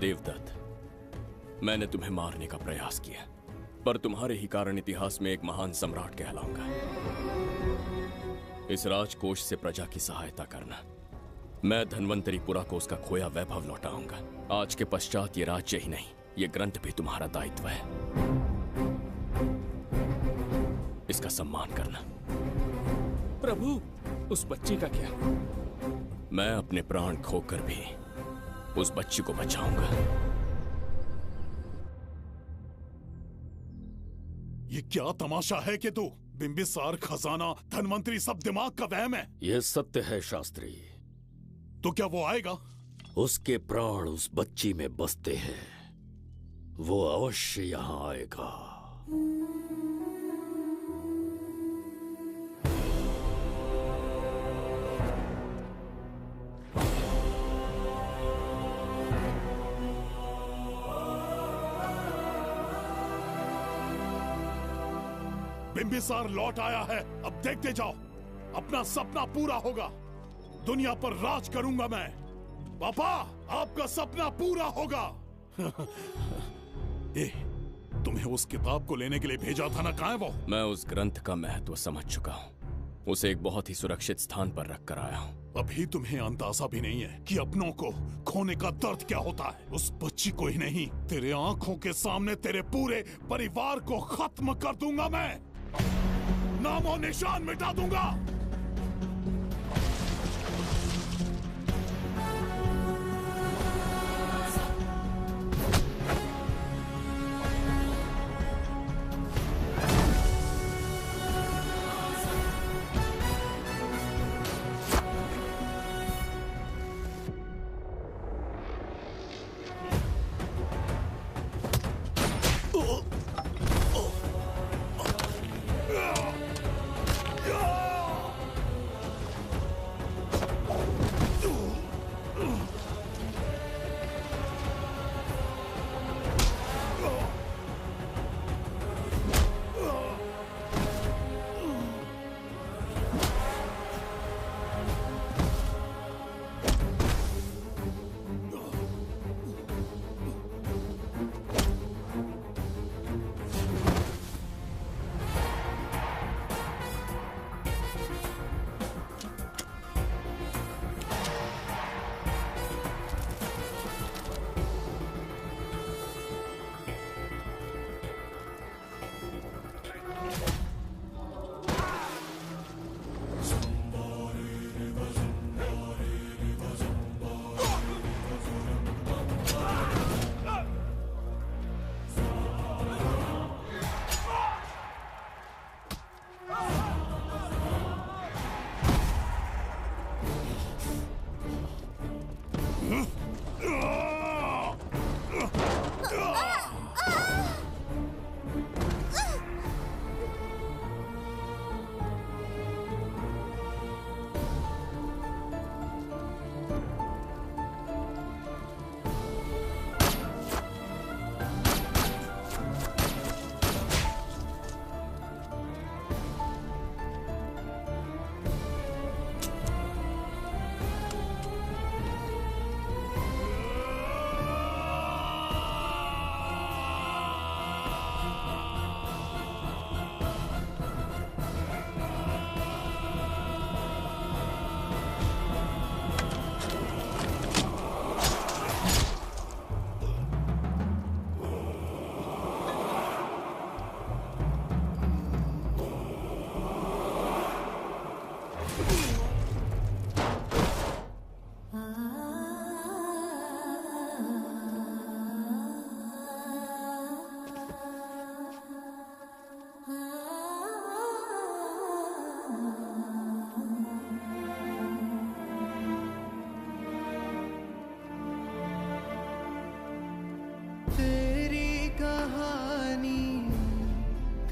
देवदत्त, मैंने तुम्हें मारने का प्रयास किया, पर तुम्हारे ही कारण इतिहास में एक महान सम्राट कहलाऊंगा। इस राजकोष से प्रजा की सहायता करना। मैं धन्वंतरीपुरा को उसका खोया वैभव लौटाऊंगा। आज के पश्चात ये राज्य ही नहीं, ये ग्रंथ भी तुम्हारा दायित्व है। इसका सम्मान करना। प्रभु, उस बच्ची का क्या? मैं अपने प्राण खोकर भी उस बच्ची को बचाऊंगा। ये क्या तमाशा है कि तू बिंबिसार, खजाना, धनवंतरी सब दिमाग का वहम है? यह सत्य है शास्त्री। तो क्या वो आएगा? उसके प्राण उस बच्ची में बसते हैं, वो अवश्य यहाँ आएगा। बिंबिसार लौट आया है, अब देखते जाओ, अपना सपना पूरा होगा। दुनिया पर राज करूंगा मैं। पापा, आपका सपना पूरा होगा। तुम्हें उस किताब को लेने के लिए भेजा था ना, कहाँ है वो? मैं उस ग्रंथ का महत्व समझ चुका हूँ। उसे एक बहुत ही सुरक्षित स्थान पर रख कर आया हूँ। अभी तुम्हें अंदाजा भी नहीं है कि अपनों को खोने का दर्द क्या होता है। उस बच्ची को ही नहीं, तेरे आंखों के सामने तेरे पूरे परिवार को खत्म कर दूंगा मैं। नामो निशान मिटा दूंगा।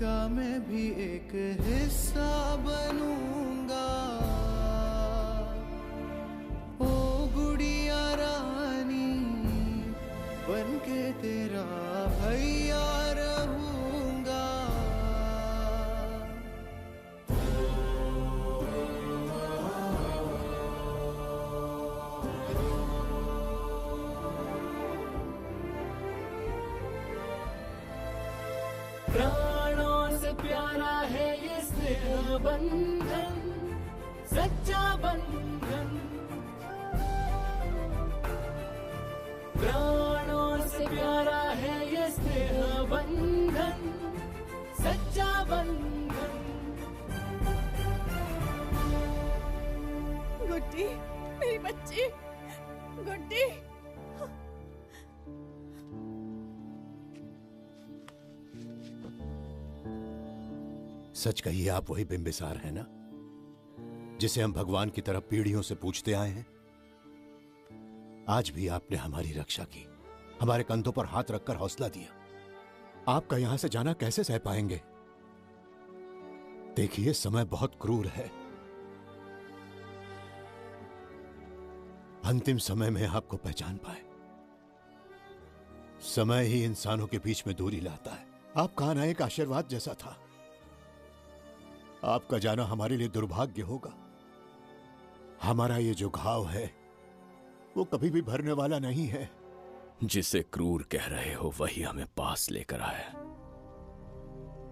का मैं भी एक हिस्सा बनूंगा। बंधन, सच्चा बंधन, प्राणों से प्यारा है ये स्नेह बंधन, सच्चा बंधन। गुड्डी, मेरी बच्ची, गुड्डी। सच कहिए, आप वही बिंबिसार हैं ना, जिसे हम भगवान की तरफ पीढ़ियों से पूछते आए हैं? आज भी आपने हमारी रक्षा की, हमारे कंधों पर हाथ रखकर हौसला दिया। आपका यहां से जाना कैसे सह पाएंगे? देखिए, समय बहुत क्रूर है। अंतिम समय में आपको पहचान पाए। समय ही इंसानों के बीच में दूरी लाता है। आपका आना एक आशीर्वाद जैसा था। आपका जाना हमारे लिए दुर्भाग्य होगा। हमारा ये जो घाव है वो कभी भी भरने वाला नहीं है। जिसे क्रूर कह रहे हो वही हमें पास लेकर आया।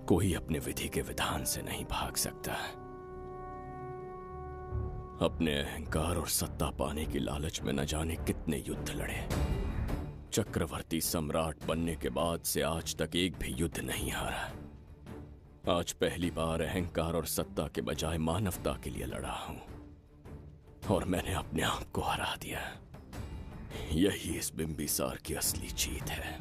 कोई अपने विधि के विधान से नहीं भाग सकता। अपने अहंकार और सत्ता पाने की लालच में न जाने कितने युद्ध लड़े। चक्रवर्ती सम्राट बनने के बाद से आज तक एक भी युद्ध नहीं हारा। आज पहली बार अहंकार और सत्ता के बजाय मानवता के लिए लड़ा हूं, और मैंने अपने आप को हरा दिया। यही इस बिंबिसार की असली जीत है।